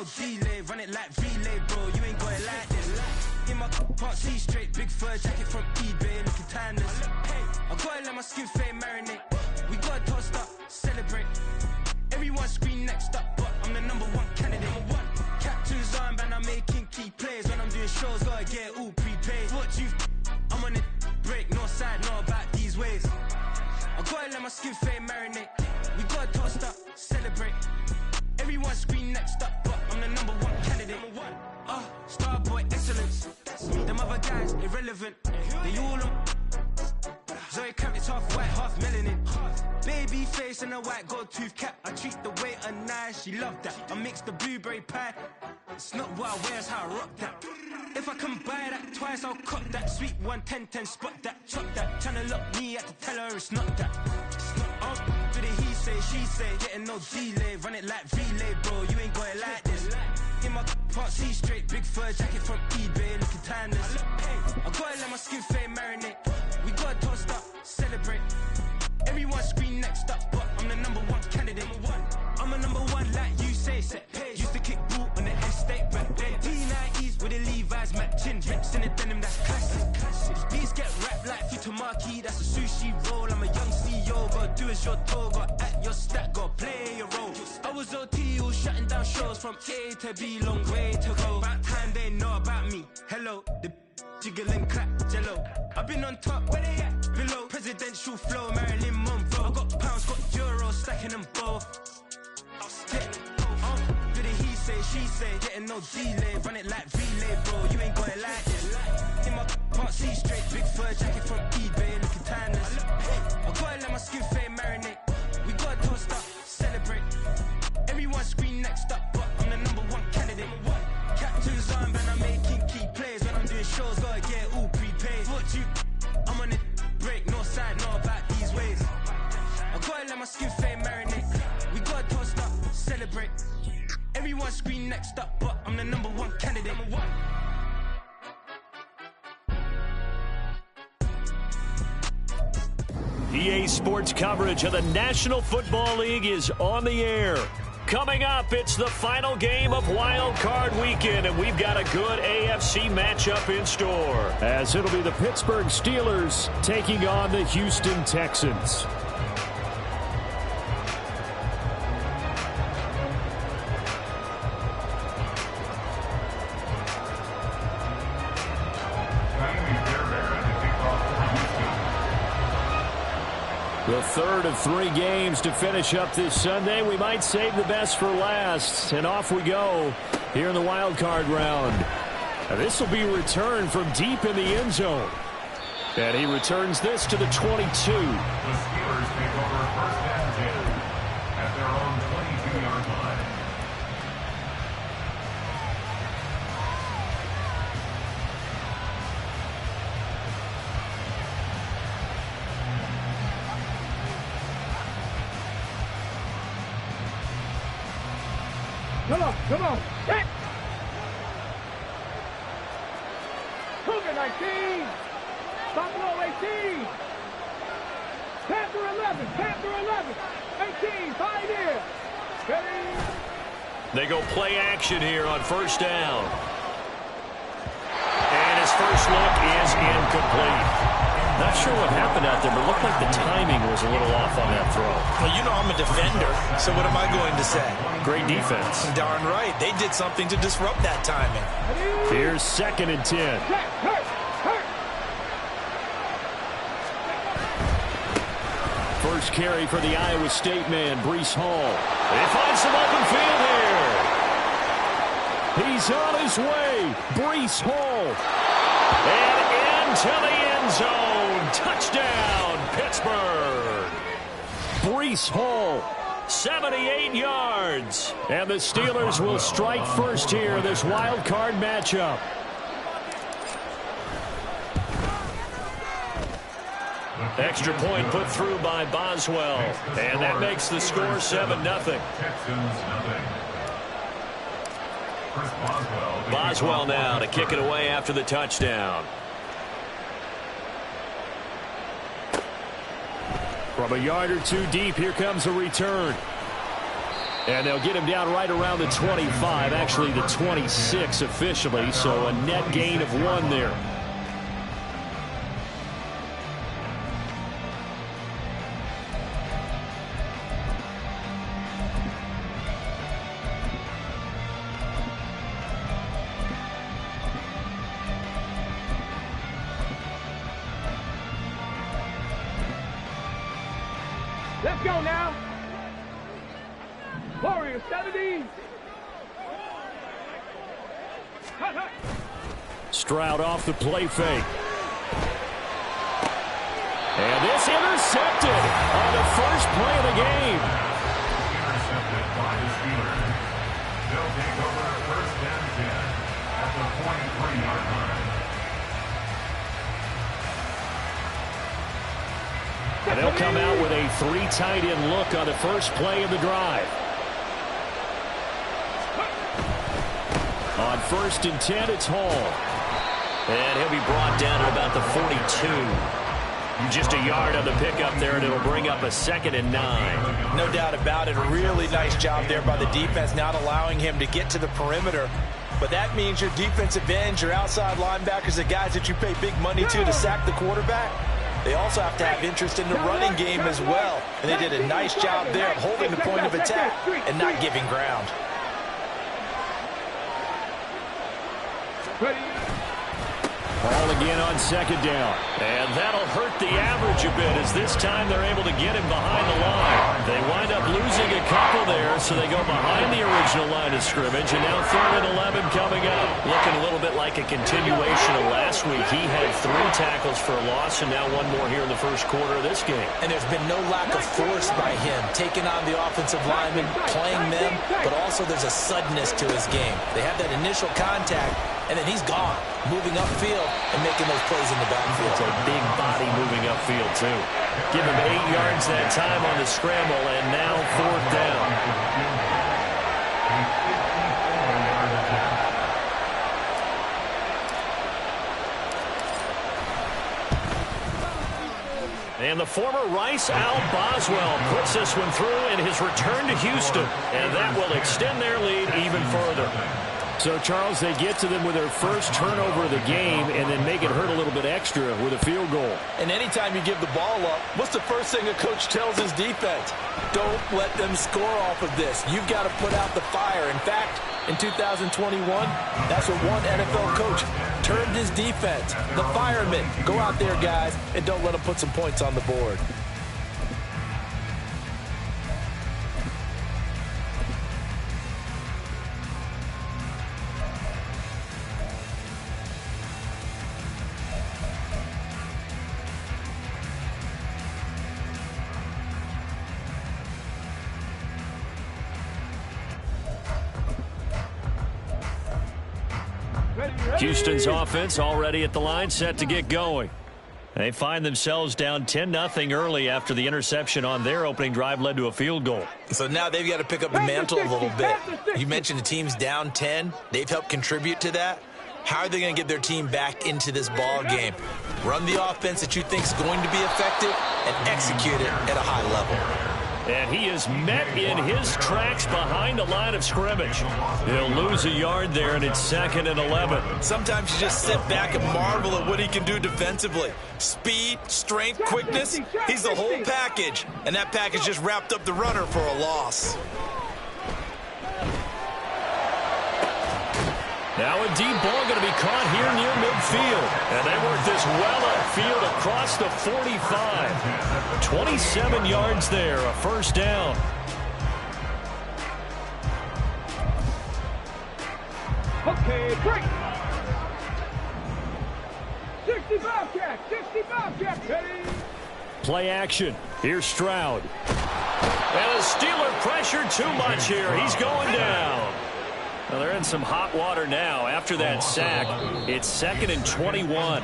no delay. Run it like relay, bro, you ain't got it like this. In my can't see straight, big fur jacket from eBay, looking timeless. I gotta let my skin fade marinate. We gotta toast up, celebrate. Everyone scream next up, but I'm the #1 candidate. Captain's armband, I'm making key plays. When I'm doing shows, gotta get it all prepaid. What you I'm on it, break, no side, no about these ways. I gotta let my skin fade marinate. We gotta toast up, celebrate. Everyone scream next up, but I'm the #1 candidate. Starboy excellence. Them other guys irrelevant. They all on. Zoe Kravitz half white, half melanin. Baby face and a white gold tooth cap. I treat the waiter nice, she love that. I mix the blueberry pie. It's not what I wear, it's how I rock that. If I can buy that twice, I'll cop that. Sweet 110, spot that, chop that. Tryna lock me, I have to tell her it's not that. It's not do the he say, she say, getting no delay. Run it like relay, bro, you ain't got it like this. In my can't see straight, big fur jacket from eBay, looking timeless. I gotta let my skin fade marinate. We gotta toast up, celebrate. Everyone scream next up, but I'm the #1 candidate. I'm a #1 like you say, set pace. Used to kick boot on the estate back then. P90s with the Levi's matching. Rips in the denim, that's classic. These beats get wrapped like Futamaki, that's a sushi roll. I'm a young CEO, gotta do as you're told. Gotta act your stat, gotta play your role. I was OT, all shutting down shows from A to B, long way to go. About time they know about me. Hello, the jiggle and clap, jello. I've been on top, where they at? Below, presidential flow, Marilyn Monroe. I got pounds, got euros, stacking them both. Do the he say, she say, getting no delay. Run it like relay, bro, you ain't got it like this. In my can't see straight, big fur jacket from eBay, looking timeless. I gotta let my skin fade marinate. We gotta toast up, celebrate. Everyone scream next up, but I'm the #1 candidate. Captain's armband, I'm making key plays. When I'm doing shows, gotta get it all prepaid. What you I'm on it, break, no side, no about these ways. I gotta let my skin fade marinate. We gotta toast up, celebrate. Everyone scream next up, but I'm the #1 candidate. EA Sports coverage of the National Football League is on the air. Coming up, it's the final game of Wild Card Weekend, and we've got a good AFC matchup in store. As it'll be the Pittsburgh Steelers taking on the Houston Texans. The third of 3 games to finish up this Sunday. We might save the best for last. And off we go here in the wild card round. This will be returned from deep in the end zone. And he returns this to the 22. The Steelers take over first and 10 at their own 22-yard line. Come on, hit! Cougar 19, Buffalo 18, Panther 11, 18, 5 here. Ready? They go play action here on first down. And his first look is incomplete. Not sure what happened out there, but it looked like the timing was a little off on that throw. Well, you know I'm a defender, so what am I going to say? Great defense. Darn right. They did something to disrupt that timing. Here's 2nd and 10. First carry for the Iowa State man, Breece Hall. He finds some open field here. He's on his way. Breece Hall. And into the end zone. Touchdown, Pittsburgh. Breece Hall, 78 yards. And the Steelers will strike first here in this wild card matchup. Extra point put through by Boswell. And that makes the score 7-0. Boswell now to kick it away after the touchdown. From a yard or two deep, here comes a return. And they'll get him down right around the 25, actually the 26 officially, so a net gain of 1 there. Let's go now. Warriors 70. Stroud off the play fake. And this intercepted on the first play of the game. Intercepted by the Steelers. They'll take over first and 10 at the 43-yard line. And they'll come out with a 3 tight end look on the first play of the drive. On first and 10, it's Hall. And he'll be brought down at about the 42. Just a yard on the pickup there, and it'll bring up a 2nd and 9. No doubt about it. A really nice job there by the defense, not allowing him to get to the perimeter. But that means your defensive ends, your outside linebackers, the guys that you pay big money to sack the quarterback, they also have to have interest in the running game as well. And they did a nice job there of holding the point of attack and not giving ground. Ball again on 2nd down. And that'll hurt the average a bit as this time they're able to get him behind the line. They wind up losing a couple there, so they go behind the original line of scrimmage. And now 3rd and 11 coming up. Looking a little bit like a continuation of last week. He had 3 tackles for a loss, and now 1 more here in the first quarter of this game. And there's been no lack of force by him, taking on the offensive linemen, playing them, but also there's a suddenness to his game. They have that initial contact, and then he's gone, moving upfield and making those plays in the backfield. It's a big body moving upfield, too. Give him 8 yards that time on the scramble, and now 4th down. And the former Rice Al Boswell puts this one through in his return to Houston, and that will extend their lead even further. So, Charles, they get to them with their first turnover of the game and then make it hurt a little bit extra with a field goal. And anytime you give the ball up, what's the first thing a coach tells his defense? Don't let them score off of this. You've got to put out the fire. In fact, in 2021, that's what one NFL coach termed his defense. The firemen. Go out there, guys, and don't let them put some points on the board. Houston's offense already at the line, set to get going. They find themselves down 10-0 early after the interception on their opening drive led to a field goal. So now they've got to pick up the mantle a little bit. You mentioned the team's down 10. They've helped contribute to that. How are they going to get their team back into this ball game? Run the offense that you think is going to be effective and execute it at a high level. And he is met in his tracks behind the line of scrimmage. He'll lose a yard there, and it's 2nd and 11. Sometimes you just sit back and marvel at what he can do defensively. Speed, strength, quickness, he's the whole package. And that package just wrapped up the runner for a loss. Now a deep ball going to be caught here near midfield. And they work this well upfield across the 45. 27 yards there, a first down. Okay, break. 65 catch, 65 catch, ready. Play action. Here's Stroud. And the Steeler pressure too much here. He's going down. Well, they're in some hot water now. After that sack, it's 2nd and 21.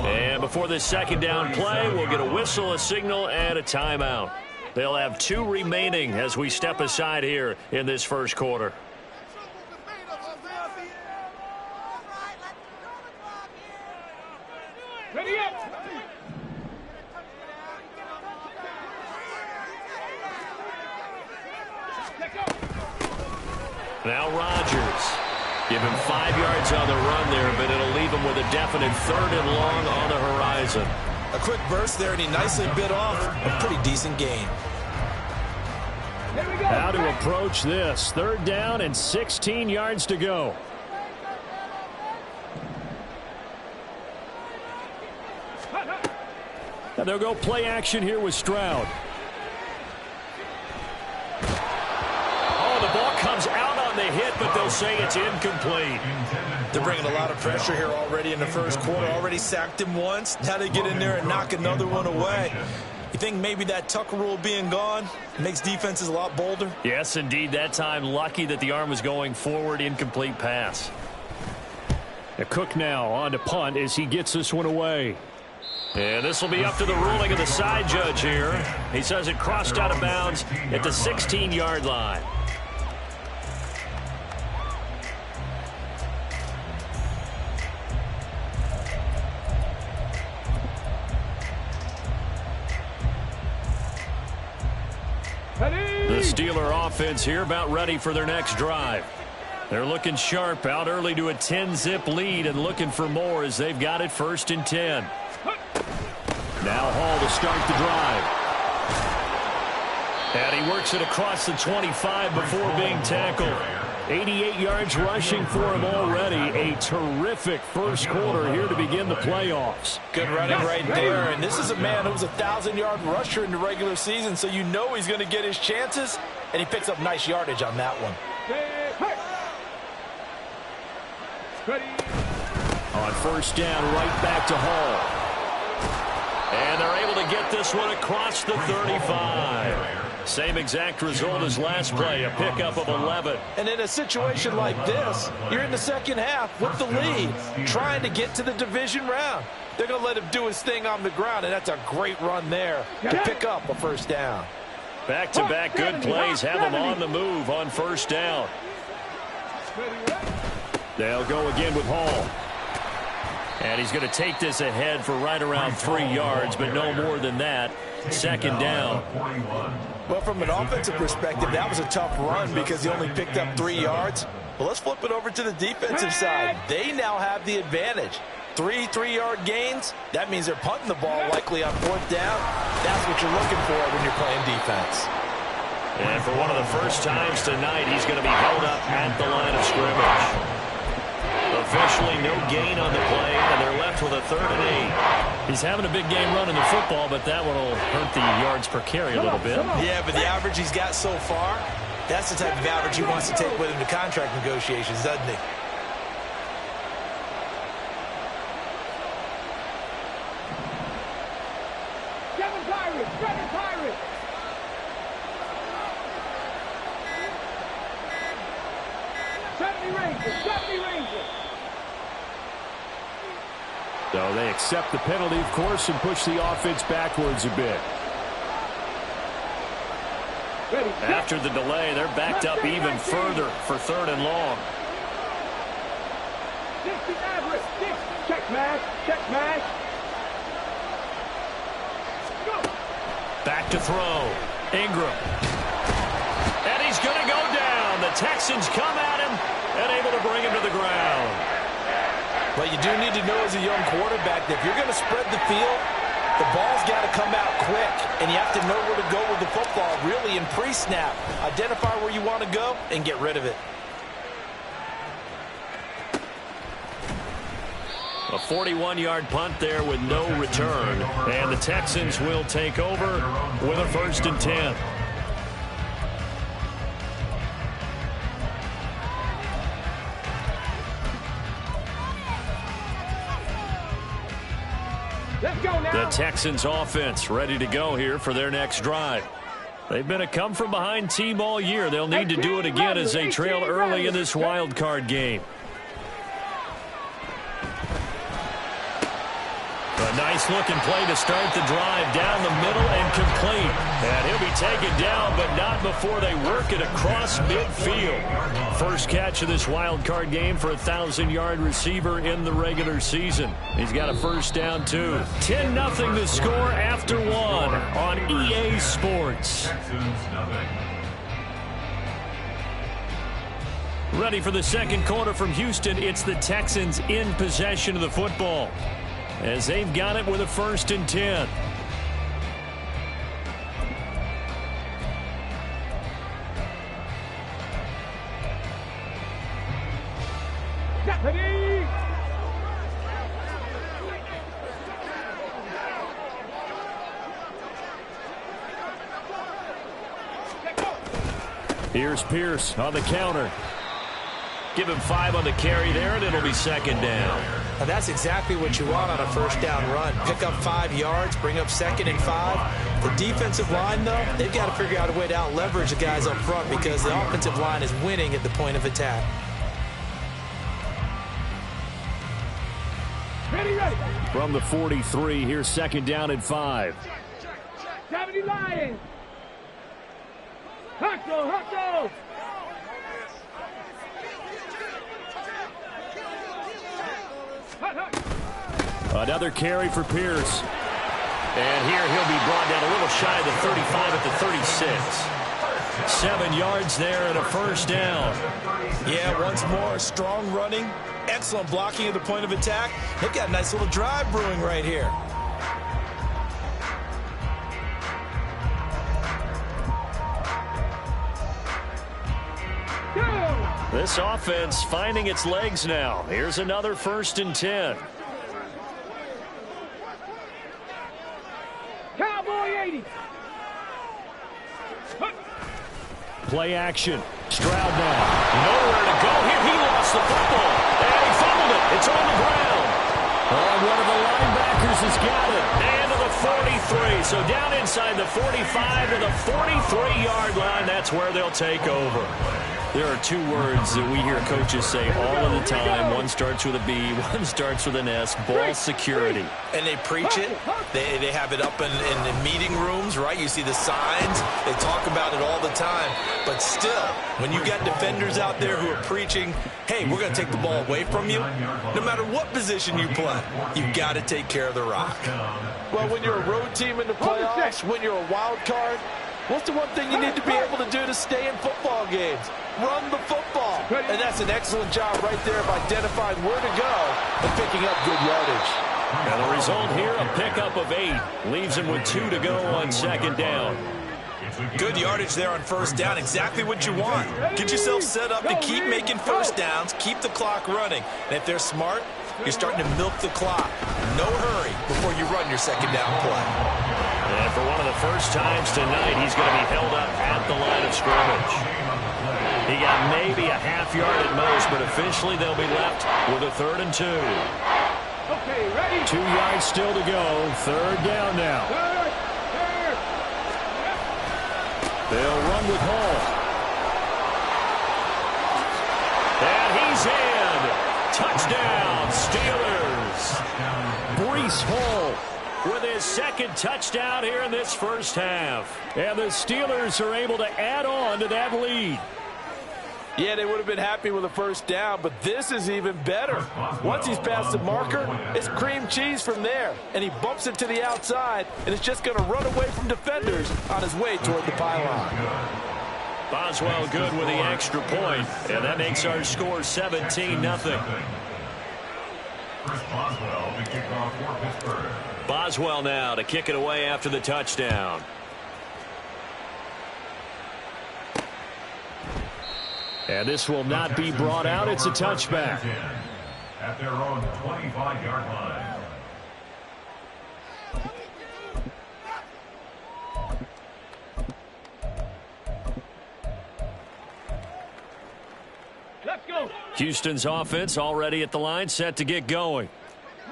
And before this second down play, we'll get a whistle, a signal, and a timeout. They'll have 2 remaining as we step aside here in this first quarter. Ready up. Let's go. Now Rodgers. Give him 5 yards on the run there, but it'll leave him with a definite 3rd and long on the horizon. A quick burst there, and he nicely bit off a pretty decent gain. How to approach this. 3rd down and 16 yards to go. And they'll go play action here with Stroud. Oh, the ball comes out on the hit, but they'll say it's incomplete. They're bringing a lot of pressure here already in the first quarter. Already sacked him once. Now they get in there and knock another one away. You think maybe that Tucker rule being gone makes defenses a lot bolder? Yes, indeed. That time, lucky that the arm was going forward. Incomplete pass. Cook now on to punt as he gets this one away. And this will be up to the ruling of the side judge here. He says it crossed out of bounds at the 16-yard line. The Steeler offense here about ready for their next drive. They're looking sharp, out early to a 10-zip lead and looking for more as they've got it 1st and 10. Now Hall to start the drive. And he works it across the 25 before being tackled. 88 yards rushing for him already. A terrific first quarter here to begin the playoffs. Good running right there. And this is a man who was a 1,000-yard rusher in the regular season, so you know he's going to get his chances. And he picks up nice yardage on that one. On 1st down, right back to Hall. And they're able to get this one across the 35. Same exact result as last play, a pickup of 11. And in a situation like this, you're in the second half with the lead, trying to get to the division round. They're going to let him do his thing on the ground, and that's a great run there to pick up a 1st down. Back-to-back good plays have them on the move on 1st down. They'll go again with Hall. And he's going to take this ahead for right around 3 yards, but no more than that. 2nd down. Well, from an offensive perspective, that was a tough run because he only picked up 3 yards. Well, let's flip it over to the defensive side. They now have the advantage. 3 3-yard gains. That means they're punting the ball likely on 4th down. That's what you're looking for when you're playing defense. And for one of the first times tonight, he's going to be held up at the line of scrimmage. Officially no gain on the play, and they're left with a 3rd and 8. He's having a big game running the football, but that one will hurt the yards per carry a little bit. Yeah, but the average he's got so far, that's the type of average he wants to take with him to contract negotiations, doesn't he? Seven Pirates! 70 Rangers! So they accept the penalty, of course, and push the offense backwards a bit. After the delay, they're backed up even further for 3rd and long. 60 average, 6. Check mash. Go. Back to throw. Ingram. And he's going to go down. The Texans come at him and able to bring him to the ground. But you do need to know as a young quarterback that if you're going to spread the field, the ball's got to come out quick, and you have to know where to go with the football really in pre-snap. Identify where you want to go and get rid of it. A 41-yard punt there with no return. And the Texans will take over with a 1st and 10. The Texans offense ready to go here for their next drive. They've been a come-from-behind team all year. They'll need to do it again as they trail early in this wild card game. A nice-looking play to start the drive down the middle and complete. And he'll be taken down, but not before they work it across midfield. First catch of this wild card game for a 1,000-yard receiver in the regular season. He's got a 1st down, too. 10-0 the score after 1 on EA Sports. Ready for the second quarter from Houston. It's the Texans in possession of the football as they've got it with a 1st and 10. Here's Pierce on the counter. Give him 5 on the carry there, and it'll be 2nd down. Now that's exactly what you want on a 1st down run. Pick up 5 yards, bring up 2nd and 5. The defensive line, though, they've got to figure out a way to out-leverage the guys up front because the offensive line is winning at the point of attack. Ready. From the 43, here's 2nd down and 5. 70 Lions. Huckle. Another carry for Pierce. And here he'll be brought down a little shy of the 35 at the 36. 7 yards there and a 1st down. Yeah, once more, strong running, excellent blocking at the point of attack. They've got a nice little drive brewing right here. This offense finding its legs now. Here's another 1st and 10. Cowboy 80. Play action. Stroud now. Nowhere to go here. He lost the football. And he fumbled it. It's on the ground. Oh, one of the linebackers has got it. And to the 43. So down inside the 45 to the 43-yard line. That's where they'll take over. There are 2 words that we hear coaches say all of the time. One starts with a B, one starts with an S. Ball security. And they preach it. They have it up in meeting rooms, right? You see the signs. They talk about it all the time. But still, when you got defenders out there who are preaching, hey, we're going to take the ball away from you, no matter what position you play, you've got to take care of the rock. Well, when you're a road team in the playoffs, when you're a wild card, what's the one thing you need to be able to do to stay in football games? Run the football. And that's an excellent job right there of identifying where to go and picking up good yardage. And the result here, a pickup of 8. Leaves him with 2 to go on 2nd down. Good yardage there on 1st down. Exactly what you want. Get yourself set up to keep making 1st downs, keep the clock running. And if they're smart, you're starting to milk the clock. No hurry before you run your 2nd down play. And for one of the first times tonight, he's going to be held up at the line of scrimmage. He got maybe a half yard at most, but officially they'll be left with a 3rd and 2. Okay, ready. 2 yards still to go. 3rd down now. They'll run with Hall. And he's in. Touchdown, Steelers. Breece Hall with his 2nd touchdown here in this 1st half. And the Steelers are able to add on to that lead. Yeah, they would have been happy with a 1st down, but this is even better. Once he's past the marker, it's cream cheese from there. And he bumps it to the outside, and it's just going to run away from defenders on his way toward the pylon. Boswell good with the extra point, and that makes our score 17-0. Boswell now to kick it away after the touchdown. And this will not be brought out. It's a touchback. At their own 25-yard line. Let's go. Houston's offense already at the line, set to get going.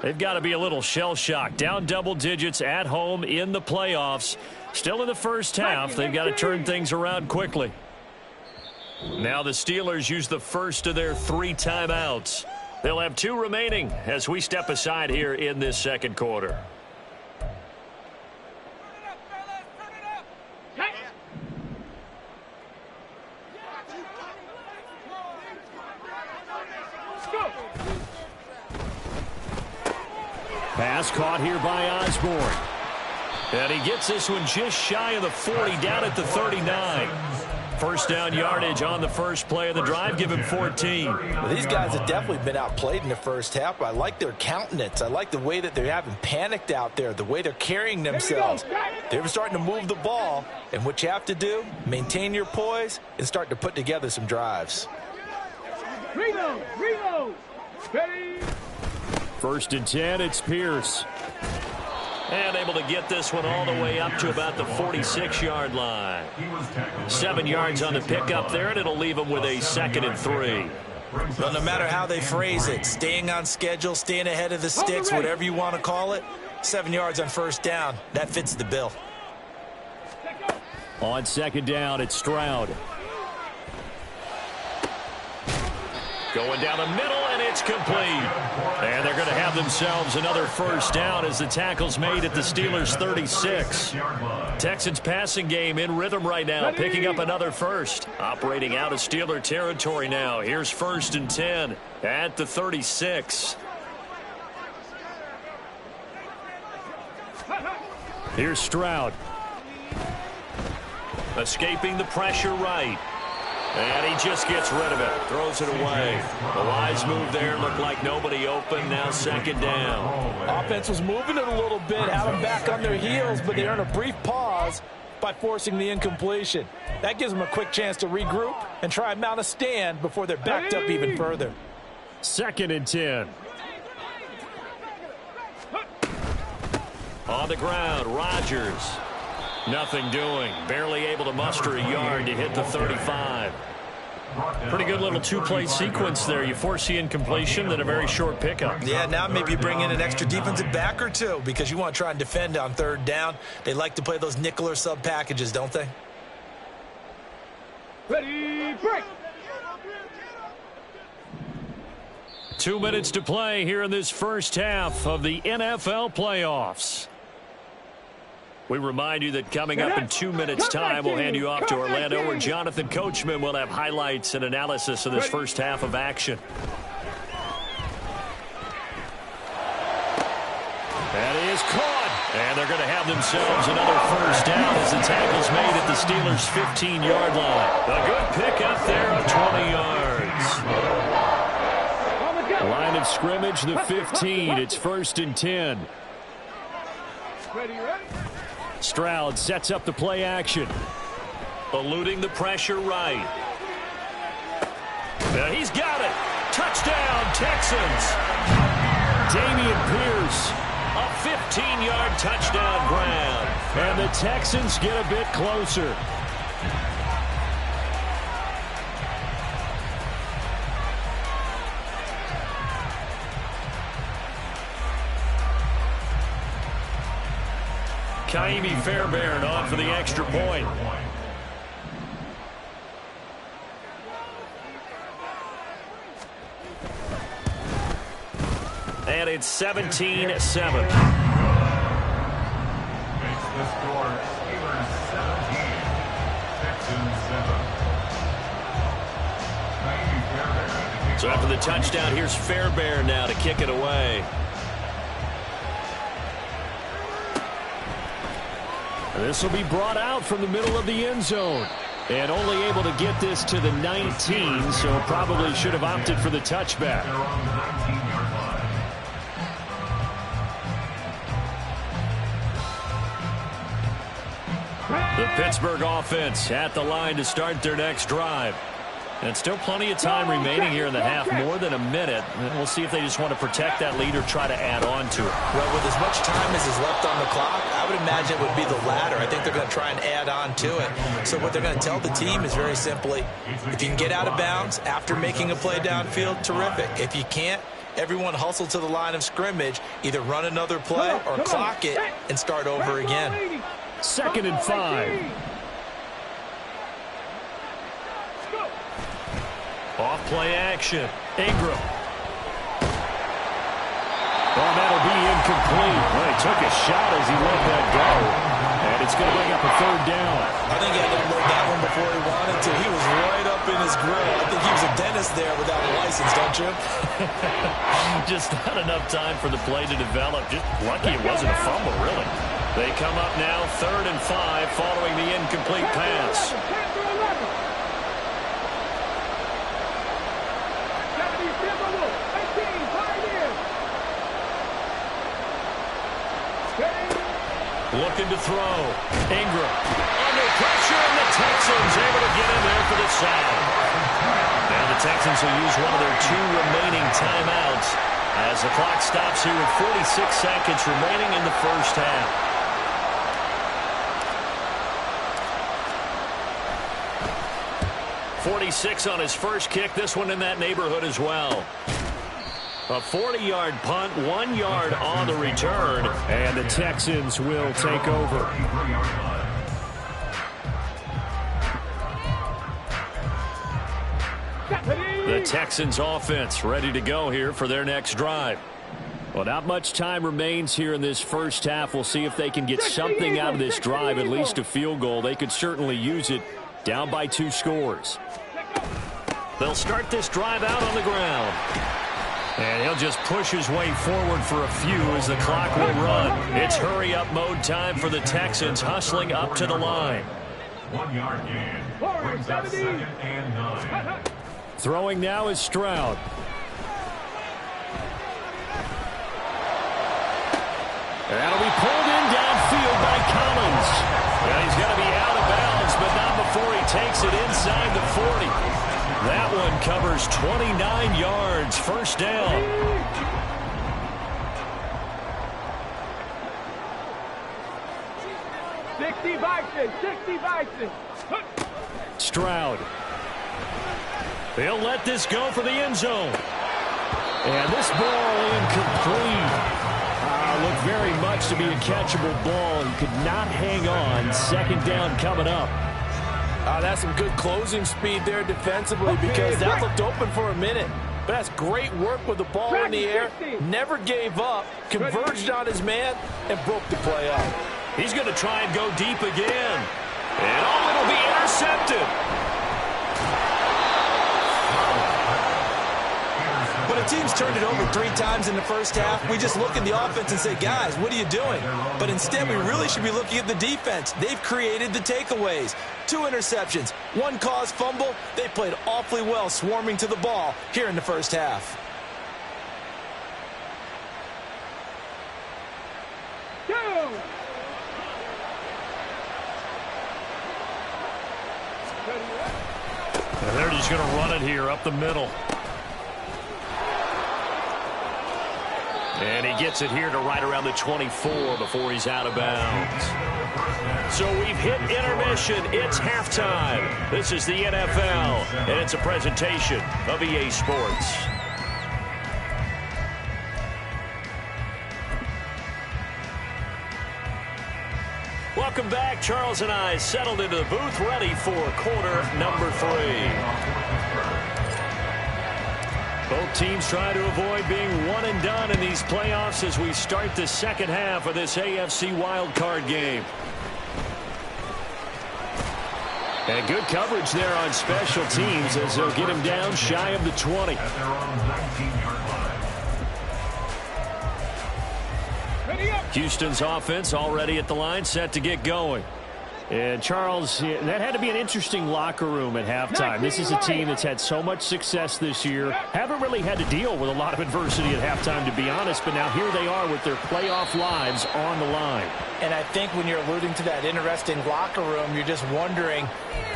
They've got to be a little shell-shocked. Down double digits at home in the playoffs. Still in the 1st half. They've got to turn things around quickly. Now the Steelers use the first of their 3 timeouts. They'll have 2 remaining as we step aside here in this 2nd quarter. Pass caught here by Osborne. And he gets this one just shy of the 40, down at the 39. First down yardage on the first play of the drive. Give him 14. Well, these guys have definitely been outplayed in the first half. I like their countenance. I like the way that they haven't panicked out there, the way they're carrying themselves. They're starting to move the ball, and what you have to do, maintain your poise and start to put together some drives. Reload. Ready. First and 10, it's Pierce. And able to get this one all the way up to about the 46-yard line. 7 yards on the pickup there, and it'll leave them with a 2nd and 3. Well, no matter how they phrase it, staying on schedule, staying ahead of the sticks, whatever you want to call it, 7 yards on first down, that fits the bill. On second down, it's Stroud. Going down the middle, and it's complete. And they're going to have themselves another first down as the tackle's made at the Steelers' 36. Texans passing game in rhythm right now, picking up another first. Operating out of Steeler territory now. Here's 1st and 10 at the 36. Here's Stroud. Escaping the pressure right. And he just gets rid of it. Throws it away. The wise move there. Looked like nobody open. Now 2nd down. Offense was moving it a little bit, had them back on their heels, but they earned a brief pause by forcing the incompletion. That gives them a quick chance to regroup and try and mount a stand before they're backed up even further. 2nd and 10. On the ground, Rodgers. Nothing doing. Barely able to muster a yard to hit the 35. Pretty good little two-play sequence there. You force the incompletion, then a very short pickup. Yeah, now maybe you bring in an extra defensive back or two because you want to try and defend on 3rd down. They like to play those nickel or sub packages, don't they? Ready, break. 2 minutes to play here in this first half of the NFL playoffs. We remind you that coming up in 2 minutes' time, we'll hand you off to Orlando, where Jonathan Coachman will have highlights and analysis of this first half of action. That is caught. And they're going to have themselves another first down as the tackle's made at the Steelers' 15-yard line. A good pickup there of 20 yards. Line of scrimmage, the 15. It's 1st and 10. Ready. Stroud sets up the play action. Eluding the pressure right. Now he's got it. Touchdown, Texans. Dameon Pierce. A 15-yard touchdown grab. And the Texans get a bit closer. Kaimi Fairbairn on for the extra point. And it's 17-7. Makes the score Steelers 17, Texans 7. So after the touchdown, here's Fairbairn now to kick it away. This will be brought out from the middle of the end zone. And only able to get this to the 19, so probably should have opted for the touchback. They're on the 19-yard line. The Pittsburgh offense at the line to start their next drive. And still plenty of time remaining here in the half, more than a minute. And we'll see if they just want to protect that lead or try to add on to it. Well, with as much time as is left on the clock, I would imagine it would be the latter. I think they're going to try and add on to it. So what they're going to tell the team is very simply, if you can get out of bounds after making a play downfield, terrific. If you can't, everyone hustle to the line of scrimmage, either run another play or clock it and start over again. 2nd and 5. Off play action. Ingram. Oh, that'll be incomplete. Well, he took a shot as he let that go. And it's going to bring up a 3rd down. I think he had to load that one before he wanted to. He was right up in his grill. I think he was a dentist there without a license, don't you? Just not enough time for the play to develop. Just lucky it wasn't a fumble, really. They come up now 3rd and 5 following the incomplete pass. Looking to throw. Ingram under pressure, and the Texans able to get in there for the sack. Now the Texans will use one of their 2 remaining timeouts as the clock stops here with 46 seconds remaining in the first half. .46 on his first kick. This one in that neighborhood as well. A 40-yard punt, 1 yard on the return, and the Texans will take over. The Texans offense ready to go here for their next drive. Well, not much time remains here in this first half. We'll see if they can get something out of this drive, at least a field goal. They could certainly use it, down by 2 scores. They'll start this drive out on the ground. And he'll just push his way forward for a few as the clock will run. It's hurry-up mode time for the Texans, hustling up to the line. 1 yard gain. Brings up 2nd and 9. Throwing now is Stroud. That'll be pulled in downfield by Collins. And he's going to be out of bounds, but not before he takes it inside the 40. That one covers 29 yards. First down. 60 Bison. Stroud. They'll let this go for the end zone. And this ball incomplete. Looked very much to be a catchable ball. He could not hang on. Second down coming up. That's some good closing speed there defensively because that looked open for a minute. But that's great work with the ball in the air. Never gave up, converged on his man, and broke the play up. He's going to try and go deep again. And it'll be intercepted. When a team's turned it over 3 times in the first half, we just look at the offense and say, guys, what are you doing? But instead, we really should be looking at the defense. They've created the takeaways. 2 interceptions, 1 caused fumble. They played awfully well swarming to the ball here in the first half. And they're just going to run it here up the middle. And he gets it here to right around the 24 before he's out of bounds. So we've hit intermission. It's halftime. This is the NFL, and it's a presentation of EA Sports. Welcome back. Charles and I settled into the booth, ready for quarter number 3. Both teams try to avoid being one and done in these playoffs as we start the second half of this AFC wildcard game. And good coverage there on special teams as they'll get him down shy of the 20. Houston's offense already at the line, set to get going. And, Charles, that had to be an interesting locker room at halftime. This is a team that's had so much success this year. Haven't really had to deal with a lot of adversity at halftime, to be honest. But now here they are with their playoff lives on the line. And I think when you're alluding to that interesting locker room, you're just wondering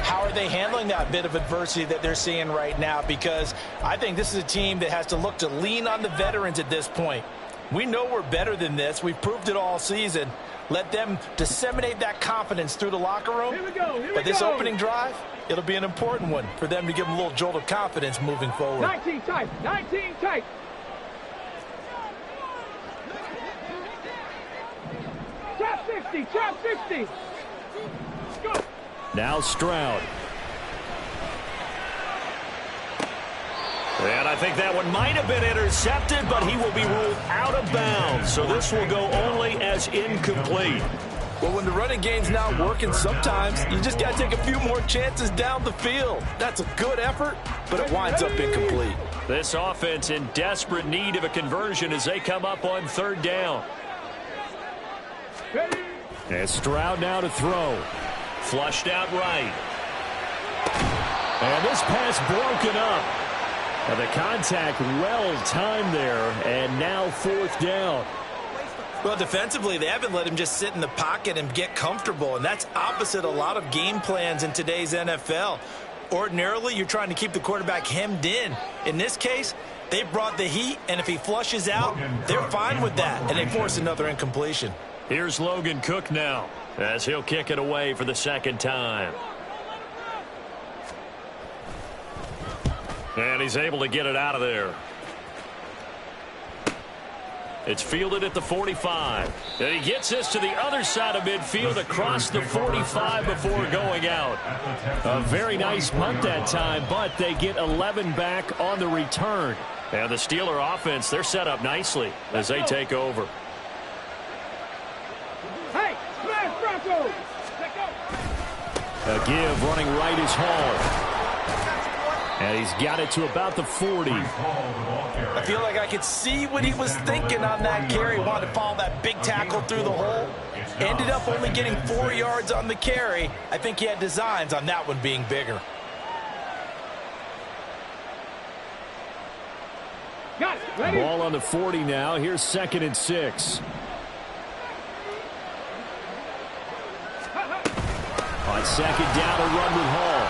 how are they handling that bit of adversity that they're seeing right now? Because I think this is a team that has to look to lean on the veterans at this point. We know we're better than this. We've proved it all season. Let them disseminate that confidence through the locker room. But this opening drive, it'll be an important one for them to give them a little jolt of confidence moving forward. 19 tight. 19 tight. Trap 60. Trap 60. Go. Now Stroud. And I think that one might have been intercepted, but he will be ruled out of bounds. So this will go only as incomplete. Well, when the running game's not working, sometimes you just got to take a few more chances down the field. That's a good effort, but it winds up incomplete. This offense in desperate need of a conversion as they come up on 3rd down. And Stroud now to throw. Flushed out right. And this pass broken up. And the contact well timed there, and now 4th down. Well, defensively, they haven't let him just sit in the pocket and get comfortable, and that's opposite a lot of game plans in today's NFL. Ordinarily, you're trying to keep the quarterback hemmed in. In this case, they brought the heat, and if he flushes out, they're fine with that, and they force another incompletion. Here's Logan Cook now, as he'll kick it away for the second time. And he's able to get it out of there. It's fielded at the 45. And he gets this to the other side of midfield across the 45 before going out. A very nice punt that time, but they get 11 back on the return. And the Steeler offense, they're set up nicely as they take over. Hey, smash Broncos! A give running right is Hall. And he's got it to about the 40. I feel like I could see what he was thinking on that carry. Wanted to follow that big tackle through the hole. Ended up only getting 4 yards on the carry. I think he had designs on that one being bigger. Got it. Ready? Ball on the 40 now. Here's 2nd and 6. On 2nd down, a run with Hall.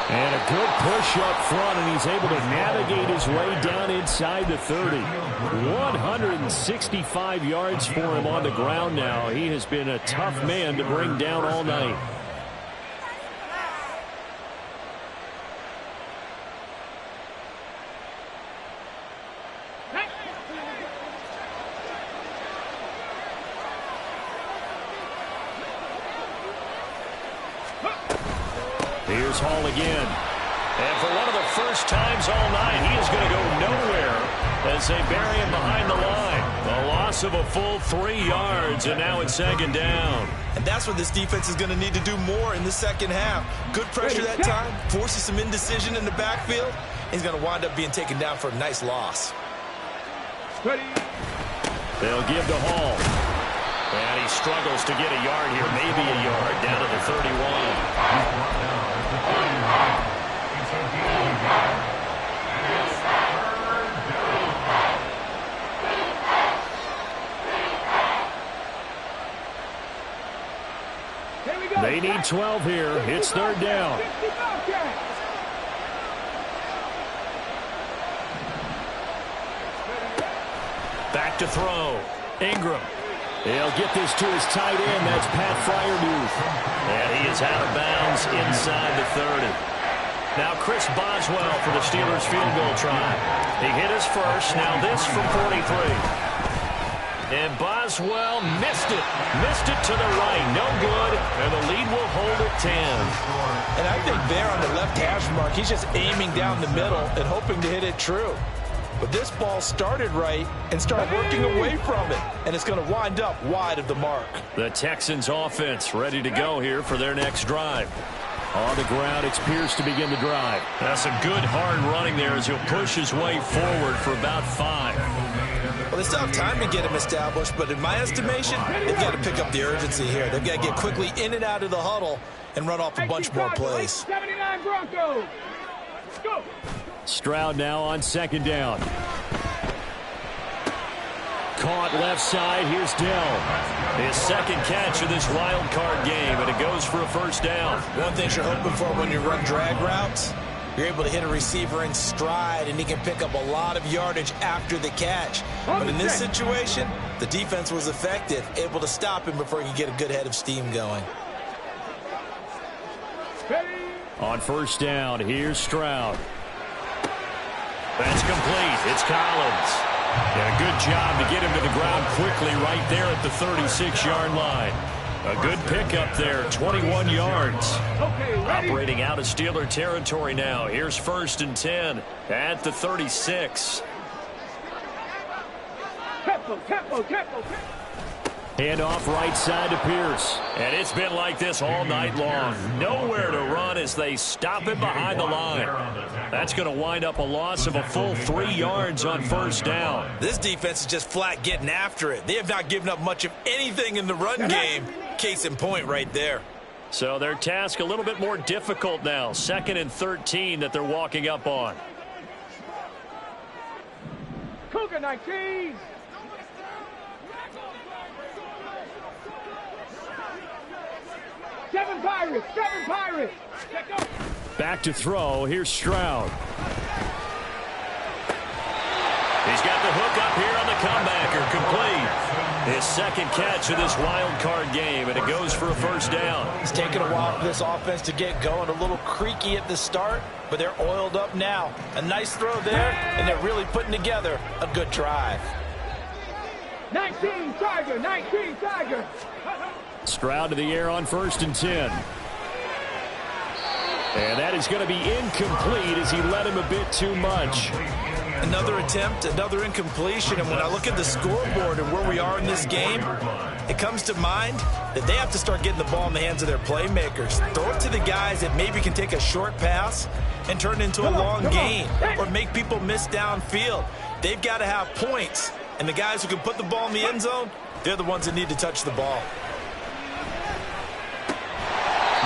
And a good push up front, and he's able to navigate his way down inside the 30. 165 yards for him on the ground now. He has been a tough man to bring down all night. Here's Hall again. And for one of the first times all night, he is going to go nowhere as they bury him behind the line. A loss of a full 3 yards, and now it's 2nd down. And that's what this defense is going to need to do more in the second half. Good pressure that time, forces some indecision in the backfield. He's going to wind up being taken down for a nice loss. They'll give to Hall. And he struggles to get a yard here, maybe a yard, down to the 31. They need 12 here. It's 3rd down. Back to throw. Ingram. He'll get this to his tight end. That's Pat Freiermuth. And he is out of bounds inside the 30. Now Chris Boswell for the Steelers field goal try. He hit his first. Now this from 43. And Boswell missed it. Missed it to the right. No good. And the lead will hold at 10. And I think there on the left hash mark, he's just aiming down the middle and hoping to hit it true. But this ball started right and started working away from it. And it's going to wind up wide of the mark. The Texans offense ready to go here for their next drive. On the ground, it's Pierce to begin the drive. That's a good hard running there as he'll push his way forward for about 5. Well, they still have time to get him established, but in my estimation, they've got to pick up the urgency here. They've got to get quickly in and out of the huddle and run off a bunch more plays. 79 Broncos. Go. Stroud now on 2nd down. Caught left side. Here's Dell. His 2nd catch of this wild card game, and it goes for a 1st down. One thing you're hoping for when you run drag routes, you're able to hit a receiver in stride, and he can pick up a lot of yardage after the catch. But in this situation, the defense was effective, able to stop him before he could get a good head of steam going. On 1st down, here's Stroud. That's complete. It's Collins. And a good job to get him to the ground quickly right there at the 36-yard line. A good pickup there, 21 yards. Operating out of Steeler territory now. Here's 1st and 10 at the 36. Tempo. Hand off right side to Pierce. And it's been like this all night long. Nowhere to run as they stop him behind the line. That's going to wind up a loss of a full 3 yards on 1st down. This defense is just flat getting after it. They have not given up much of anything in the run game. Case in point right there. So their task a little bit more difficult now. 2nd and 13 that they're walking up on. Cougar 19. Pirates. 7 Pirates. Back to throw. Here's Stroud. He's got the hook up here on the comebacker. Complete. His second catch of this wild card game, and it goes for a first down. It's taken a while for this offense to get going. A little creaky at the start, but they're oiled up now. A nice throw there, and they're really putting together a good drive. 19 Tiger. 19 Tiger. Stroud to the air on 1st and 10. And that is going to be incomplete as he led him a bit too much. Another attempt, another incompletion, and when I look at the scoreboard and where we are in this game, it comes to mind that they have to start getting the ball in the hands of their playmakers. Throw it to the guys that maybe can take a short pass and turn it into a long gain or make people miss downfield. They've got to have points, and the guys who can put the ball in the end zone, they're the ones that need to touch the ball.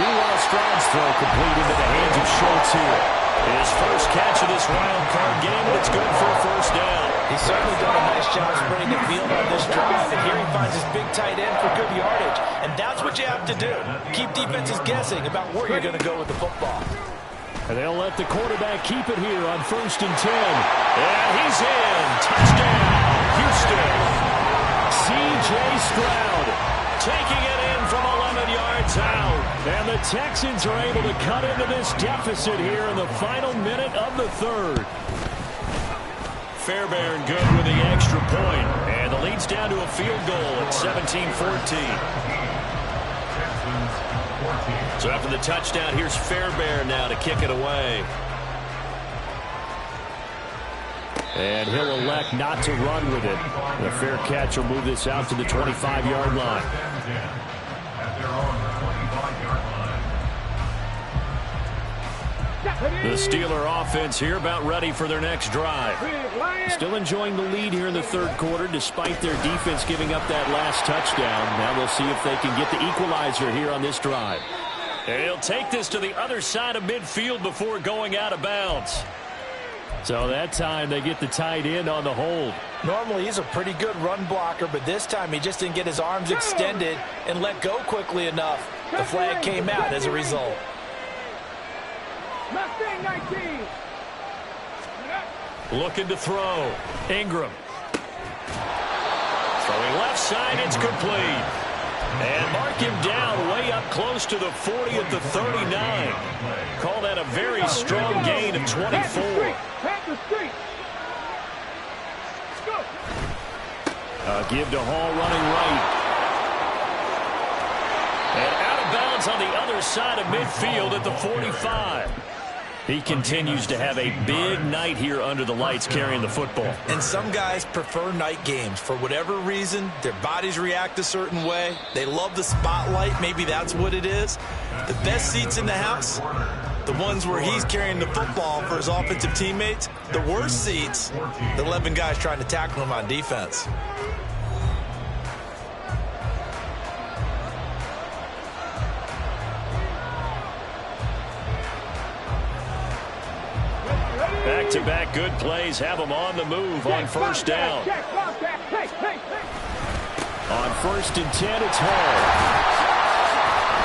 Meanwhile, Stroud's throw complete into the hands of Schultz here. His first catch of this wild card game, and it's good for a first down. He's certainly done a nice job spreading the field on this drive, and here he finds his big tight end for good yardage, and that's what you have to do. Keep defenses guessing about where you're going to go with the football. And they'll let the quarterback keep it here on 1st and 10. And he's in. Touchdown, Houston. C.J. Stroud taking it in from 11 yards out. And the Texans are able to cut into this deficit here in the final minute of the third. Fairbairn good with the extra point. And the lead's down to a field goal at 17-14. So after the touchdown, here's Fairbairn now to kick it away. And he'll elect not to run with it. The fair catch will move this out to the 25-yard line. The Steeler offense here about ready for their next drive. Still enjoying the lead here in the third quarter despite their defense giving up that last touchdown. Now we'll see if they can get the equalizer here on this drive. And he'll take this to the other side of midfield before going out of bounds. So that time they get the tight end on the hold. Normally he's a pretty good run blocker, but this time he just didn't get his arms extended and let go quickly enough. The flag came out as a result. Mustang 19. Looking to throw. Ingram. Throwing left side, it's complete. And mark him down way up close to the 40 at the 39. Call that a very strong gain of 24. Give to Hall running right. And out of bounds on the other side of midfield at the 45. He continues to have a big night here under the lights carrying the football. And some guys prefer night games. For whatever reason, their bodies react a certain way. They love the spotlight. Maybe that's what it is. The best seats in the house, the ones where he's carrying the football for his offensive teammates. The worst seats, the 11 guys trying to tackle him on defense. Back-to-back good plays have them on the move on first down. On 1st and 10, it's Hall.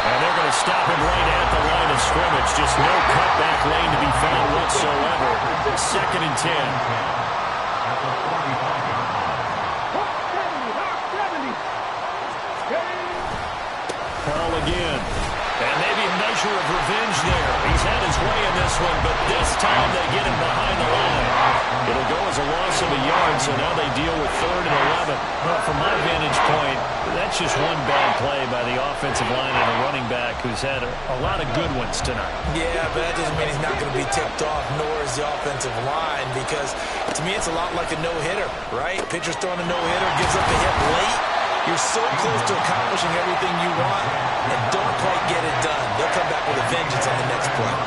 And they're going to stop him right at the line of scrimmage. Just no cutback lane to be found whatsoever. 2nd and 10. Hall again. And maybe a measure of revenge there. He's had his way in this one, but this time they get him behind the line. It'll go as a loss of a yard, so now they deal with 3rd and 11. Well, from my vantage point, that's just one bad play by the offensive line and a running back who's had a lot of good ones tonight. Yeah, but that doesn't mean he's not going to be tipped off, nor is the offensive line, because to me it's a lot like a no-hitter, right? Pitcher's throwing a no-hitter, gives up the hit late. You're so close to accomplishing everything you want and don't quite get it done. They'll come back with a vengeance on the next play.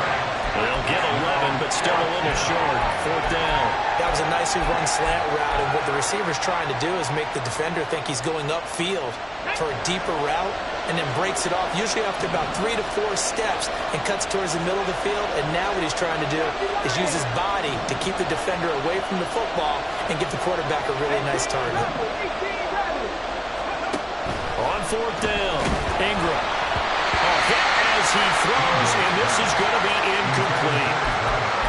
They'll get 11, but still a little short. 4th down. That was a nicely run slant route, and what the receiver's trying to do is make the defender think he's going upfield for a deeper route and then breaks it off, usually after about 3 to 4 steps, and cuts towards the middle of the field. And now what he's trying to do is use his body to keep the defender away from the football and give the quarterback a really nice target. On 4th down, Ingram. Hit as he throws, and this is going to be incomplete.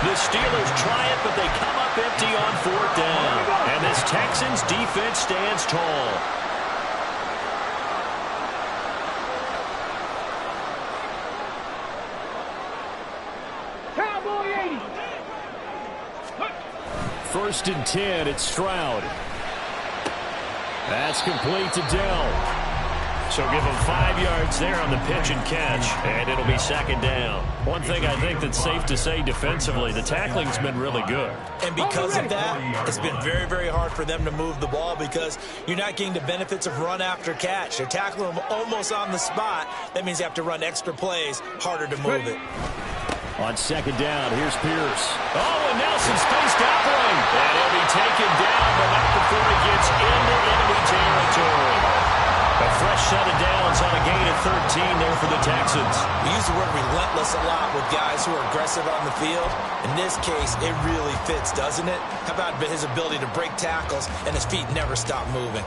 The Steelers try it, but they come up empty on 4th down. And this Texans defense stands tall. Cowboy 80. 1st and 10, it's Stroud. That's complete to Dell. So give him 5 yards there on the pitch and catch, and it'll be 2nd down. One thing I think that's safe to say defensively, the tackling's been really good. And because of that, it's been very, very hard for them to move the ball because you're not getting the benefits of run after catch. They're tackling them almost on the spot. That means you have to run extra plays, harder to move it. On 2nd down, here's Pierce. Oh, and Nelson's spaced out right. And he'll be taken down, but not before he gets into enemy territory. A fresh set of downs on a gain of 13 there for the Texans. We use the word relentless a lot with guys who are aggressive on the field. In this case, it really fits, doesn't it? How about his ability to break tackles and his feet never stop moving?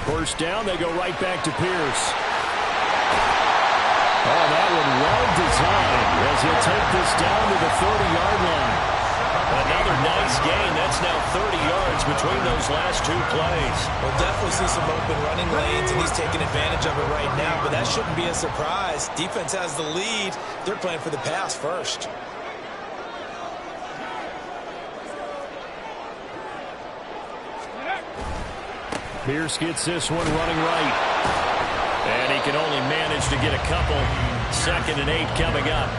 First down, they go right back to Pierce. Oh, that one well designed as he'll take this down to the 30-yard line. Another nice gain. That's now 30 yards between those last 2 plays. We'll definitely see some open running lanes, and he's taking advantage of it right now, but that shouldn't be a surprise. Defense has the lead. They're playing for the pass first. Pierce gets this one running right. And he can only manage to get a couple. 2nd and 8 coming up.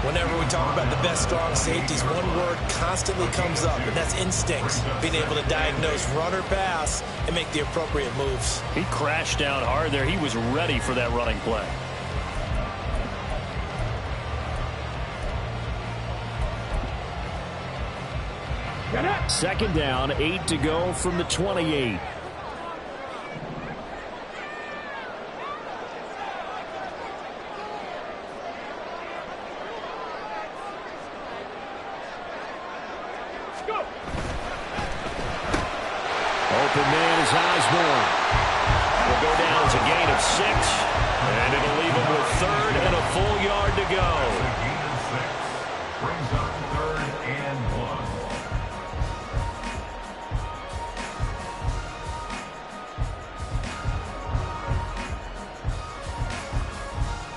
Whenever we talk about the best strong safeties, one word constantly comes up, and that's instincts. Being able to diagnose run or pass and make the appropriate moves. He crashed down hard there. He was ready for that running play. Second down, 8 to go from the 28. Open man is Osborne. Will go down as a gain of 6, and it'll leave him with 3rd and a full yard to go. Gain of 6 brings up 3rd and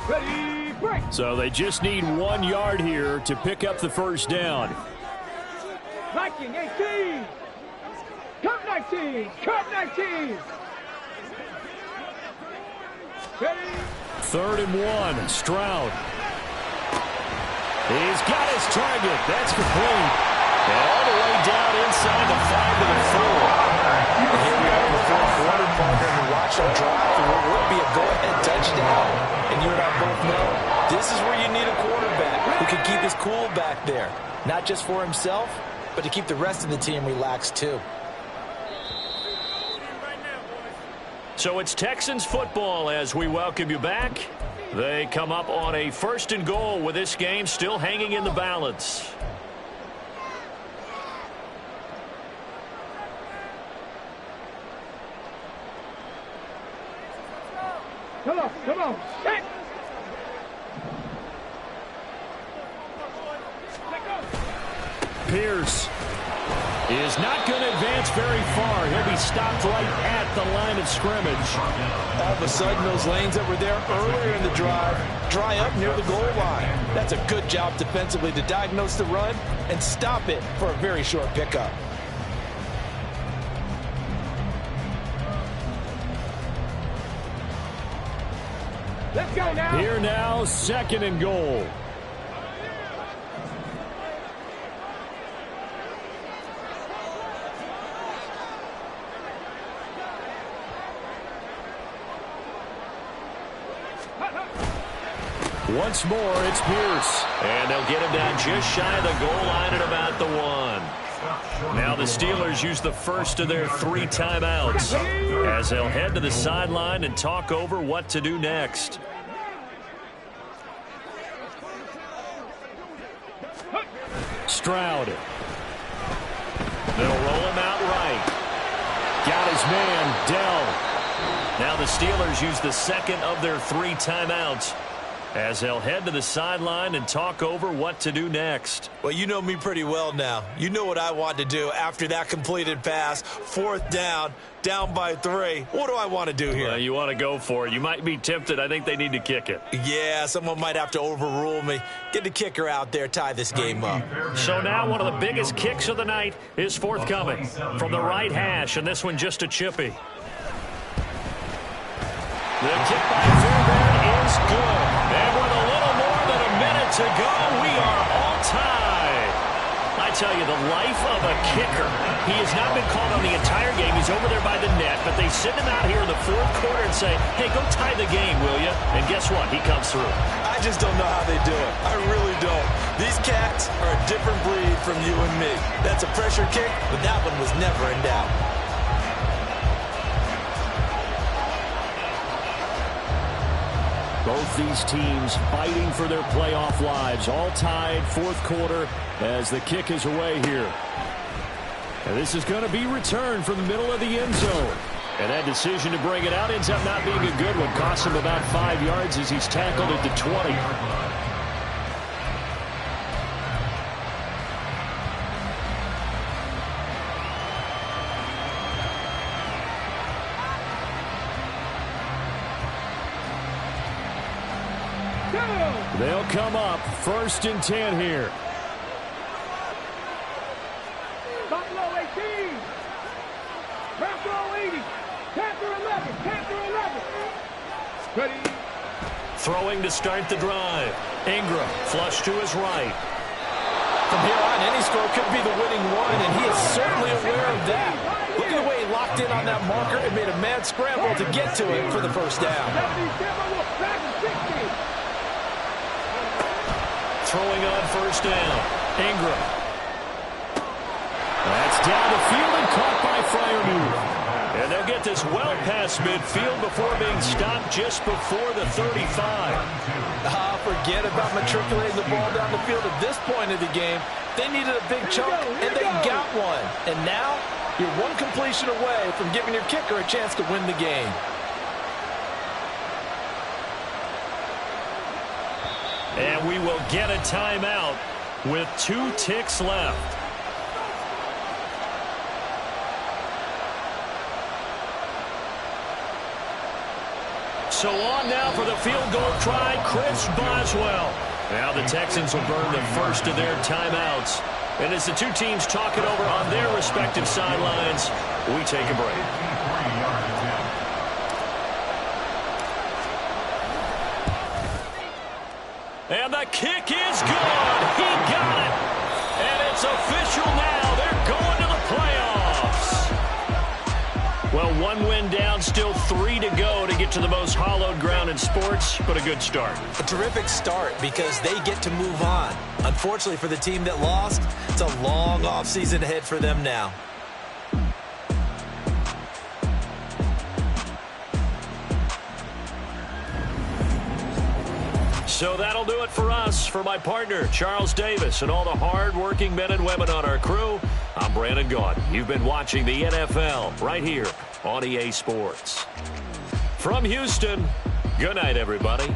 1. Ready, break. So they just need 1 yard here to pick up the first down. Viking 18. Cut 19. Cut 19. Ready. 3rd and 1. Stroud. He's got his target. That's complete. And all the way down inside the 5 to the 4. And here we are in the 4th quarter, partner, and watch them drive. And what would be a go-ahead touchdown. And you and I both know this is where you need a quarterback who can keep his cool back there. Not just for himself, but to keep the rest of the team relaxed too. So it's Texans football as we welcome you back. They come up on a 1st and goal with this game still hanging in the balance. Come on, come on. Set. Pierce is not going to advance very far. He'll be stopped right at the line of scrimmage. All of a sudden, those lanes that were there earlier in the drive dry up near the goal line. That's a good job defensively to diagnose the run and stop it for a very short pickup. Let's go now. Here now, 2nd and goal. Once more, it's Pierce. And they'll get him down just shy of the goal line at about the 1. Now the Steelers use the first of their 3 timeouts as they'll head to the sideline and talk over what to do next. Stroud. They'll roll him out right. Got his man, Dell. Now the Steelers use the second of their 3 timeouts as they'll head to the sideline and talk over what to do next. Well, you know me pretty well now. You know what I want to do after that completed pass. 4th down, down by 3. What do I want to do here? Well, you want to go for it. You might be tempted. I think they need to kick it. Yeah, someone might have to overrule me. Get the kicker out there, tie this game up. So now one of the biggest kicks of the night is forthcoming from the right hash, and this one just a chippy. The kick by Fairbairn is good. And with a little more than a minute to go, we are all tied. I tell you, the life of a kicker. He has not been called on the entire game. He's over there by the net, but they send him out here in the 4th quarter and say, hey, go tie the game, will you? And guess what? He comes through. I just don't know how they do it. I really don't. These cats are a different breed from you and me. That's a pressure kick, but that one was never in doubt. Both these teams fighting for their playoff lives, all tied 4th quarter as the kick is away here. And this is going to be returned from the middle of the end zone. And that decision to bring it out ends up not being a good one. Costs him about 5 yards as he's tackled at the 20. They'll come up 1st and 10 here. Buffalo 18. Buffalo 80. Panther 11. Panther 11. Ready. Throwing to start the drive. Ingram flush to his right. From here on, any score could be the winning one, and he is certainly aware of that. Look at the way he locked in on that marker and made a mad scramble to get to it for the 1st down. 77, 60. Throwing on 1st down. Ingram. That's down the field and caught by Freiermuth. And they'll get this well past midfield before being stopped just before the 35. Forget about matriculating the ball down the field at this point of the game. They needed a big chunk, and they got one. And now, you're one completion away from giving your kicker a chance to win the game. And we will get a timeout with 2 ticks left. So on now for the field goal try, Chris Boswell. Now the Texans will burn the first of their timeouts. And as the 2 teams talk it over on their respective sidelines, we take a break. And the kick is good. He got it. And it's official now. They're going to the playoffs. Well, 1 win down, still 3 to go to get to the most hallowed ground in sports, but a good start. A terrific start because they get to move on. Unfortunately for the team that lost, it's a long offseason ahead for them now. So that'll do it for us. For my partner, Charles Davis, and all the hard-working men and women on our crew, I'm Brandon Gaudin. You've been watching the NFL right here on EA Sports. From Houston, good night, everybody.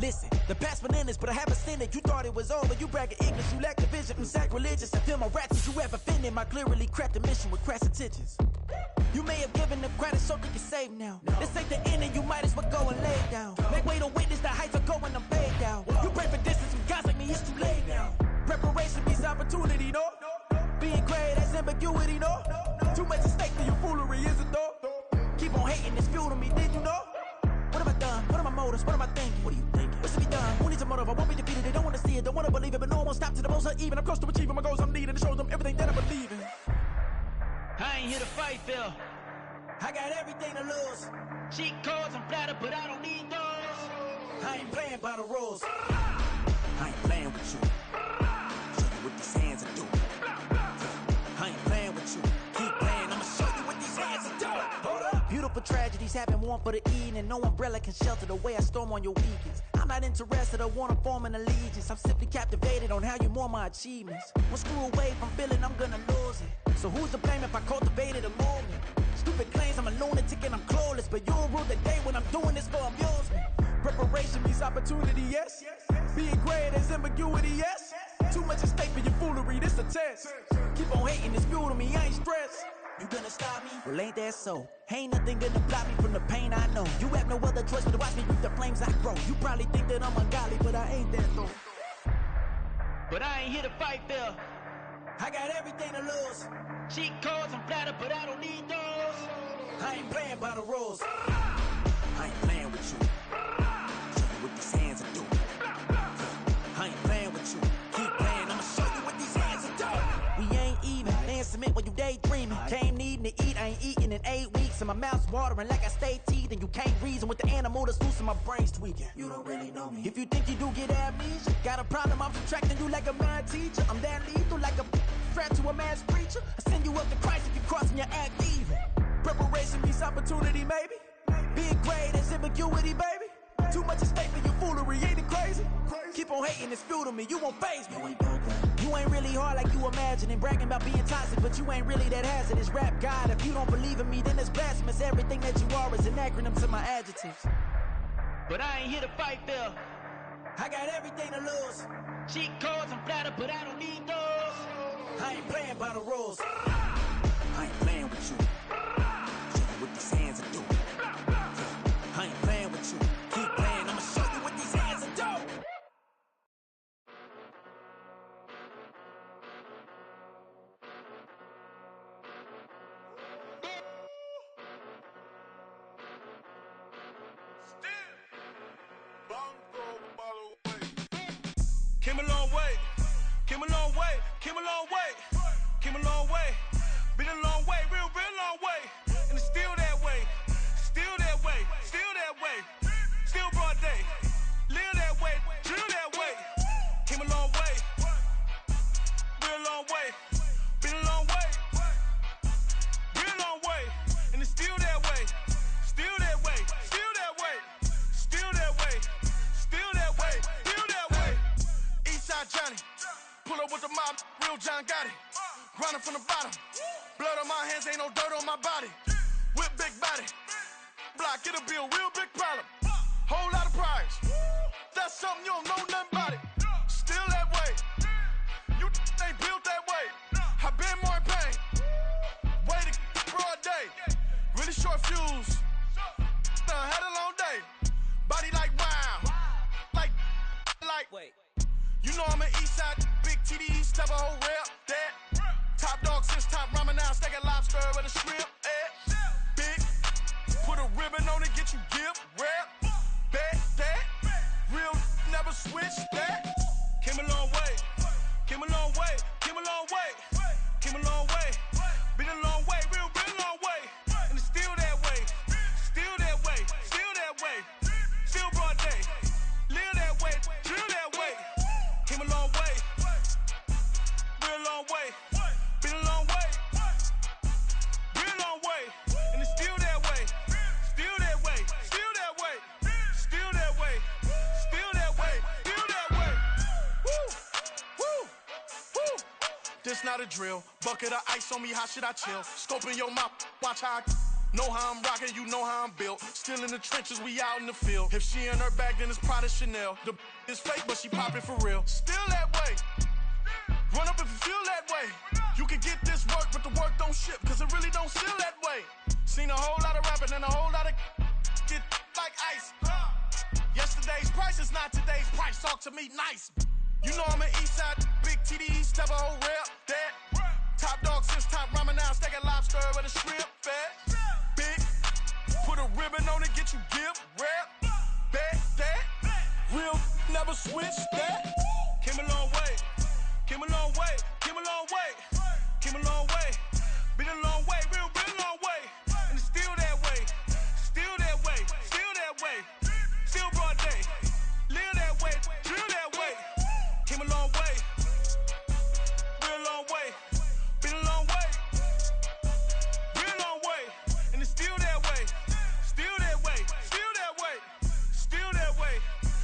Listen, the past bananas, but I haven't seen it. You thought it was over, you bragging ignorance, you lack the vision from sacrilegious. I feel my rats, you have offended my clearly crafted mission with crass intentions. You may have given them credit so they can save now. This ain't the end and you might as well go and lay down. Make way to witness the heights are going, I'm paid down. You pray for distance from guys like me, it's too late now. Preparation means opportunity, no? Being great, that's ambiguity, no? Too much at stake for your foolery, is it though? Keep on hating, it's fuel to me, did you know? What have I done? What are my motives? What am I thinking? What are you thinking? What should be done? Who needs a motive? I won't be defeated. They don't want to see it, don't want to believe it, but no one won't stop to the most uneven. I'm close to achieving my goals. I'm needing to show them everything that I believe in. I ain't here to fight, Phil. I got everything to lose. Cheat codes, I'm flattered, but I don't need those. I ain't playing by the rules. I ain't playing with you. Show you what these hands are doing. I ain't playing with you. Keep playing, I'ma show you what these hands are doing. Hold up. Beautiful tragedies happen, one for the evening. No umbrella can shelter the way I storm on your weekends. I'm not interested, I wanna form an allegiance. I'm simply captivated on how you mourn my achievements. One screw away from feeling I'm gonna lose it. So who's to blame if I cultivated a moment? Stupid claims I'm a lunatic and I'm clueless, but you'll rule the day when I'm doing this for amusement. Preparation means opportunity, yes. Being great is ambiguity, yes. Too much at stake for your foolery, this a test. Keep on hating, it's fuel to me, I ain't stressed. You gonna stop me? Well, ain't that so? Ain't nothing gonna block me from the pain I know. You have no other choice but to watch me reap the flames I grow. You probably think that I'm ungodly, but I ain't that though. But I ain't here to fight, Phil. I got everything to lose. Cheat codes, I'm flattered, but I don't need those. I ain't playing by the rules. I ain't playing with you. Show you what these hands are doing. I ain't playing with you. Keep playing, I'ma show you what these hands are doing. We ain't even. Laying cement while you daydreaming. Came needing to eat, I ain't eating in 8 weeks. And my mouth's watering like I stay teeth. And you can't reason with the animal that's loose and my brain's tweaking. You don't really know me. If you think you do get amnesia, got a problem, I'm subtracting you like a mind teacher. I'm that lethal like a threat to a mass preacher. I send you up to Christ if you crossing your act evil. Preparation means opportunity, maybe. Being great is ambiguity, baby. Too much at stake for your foolery, ain't it crazy? Keep on hating, it's fuel to me, you won't faze me. You ain't really hard like you imagining. Bragging about being toxic, but you ain't really that hazardous. Rap God, if you don't believe in me, then it's blasphemous. Everything that you are is an acronym to my adjectives. But I ain't here to fight, Phil. I got everything to lose. Cheat codes, I'm flattered, but I don't need those. I ain't playing by the rules. I ain't playing with you. Show you what these hands are doing. I ain't playing with you. Keep playing, I'ma show you what these hands are doing. Came a long way, came a long way, came a long way, came a long way, been a long way, real long way, and it's still that way, still that way, still that way, still broad day, live that way, drill that way, came a long way, real long way, been a long way, real long way, and it's still that way, still that way, still that way, still that way, still that way, still that way. Eastside Johnny, pull up with the mob, real John Gotti. Grinding from the bottom, blood on my hands, ain't no dirt on my body. Whip big body, block, it'll be a real big problem. Whole lot of prize, that's something you don't know nothing about it. Still that way, you ain't built that way. I been more in pain, way to broad day. Really short fuse, had a long day. Body like wow, like, wait. You know I'm an Eastside, big TDE, step a whole rep, that. Top dog, since top ramen now, steak a lobster with a shrimp, big, put a ribbon on it, get you give, rep, bet, that. Real, never switch, that. Came a long way, came a long way, came a long way, came a long way, been a long way, real long way, and it's still that way, still that way, still that way, still broad day, live that way, drill that way. Came a long way, real long way, been a long way, real long way, and it's still that way, still that way, still that way, still that way, still that way, still that way. Woo, woo, woo. This not a drill, bucket of ice on me, how should I chill? Scoping your mouth, watch how I Know how I'm rocking, you know how I'm built. Still in the trenches, we out in the field. If she in her bag, then it's Prada Chanel. The is fake, but she poppin' for real. Still that way. Run up if you feel that way. You can get this work, but the work don't ship, cause it really don't feel that way. Seen a whole lot of rapping and a whole lot of get like ice. Yesterday's price is not today's price. Talk to me nice. You know I'm an east side, big TDE, step a whole rep, that. Top dog since top ramen now, steak and lobster with a shrimp fat. Big, put a ribbon on it, get you give, rep, bet, that. Real, never switch, that. Came a long way, came a long way, came a long way, came a long way. Been a long way, real long way. And it's still that way, still that way, still that way. Still broad day, live that way, drill that way. Came a long way, real long way. Been a long way, real long way. And it's still that way, still that way, still that way, still that way,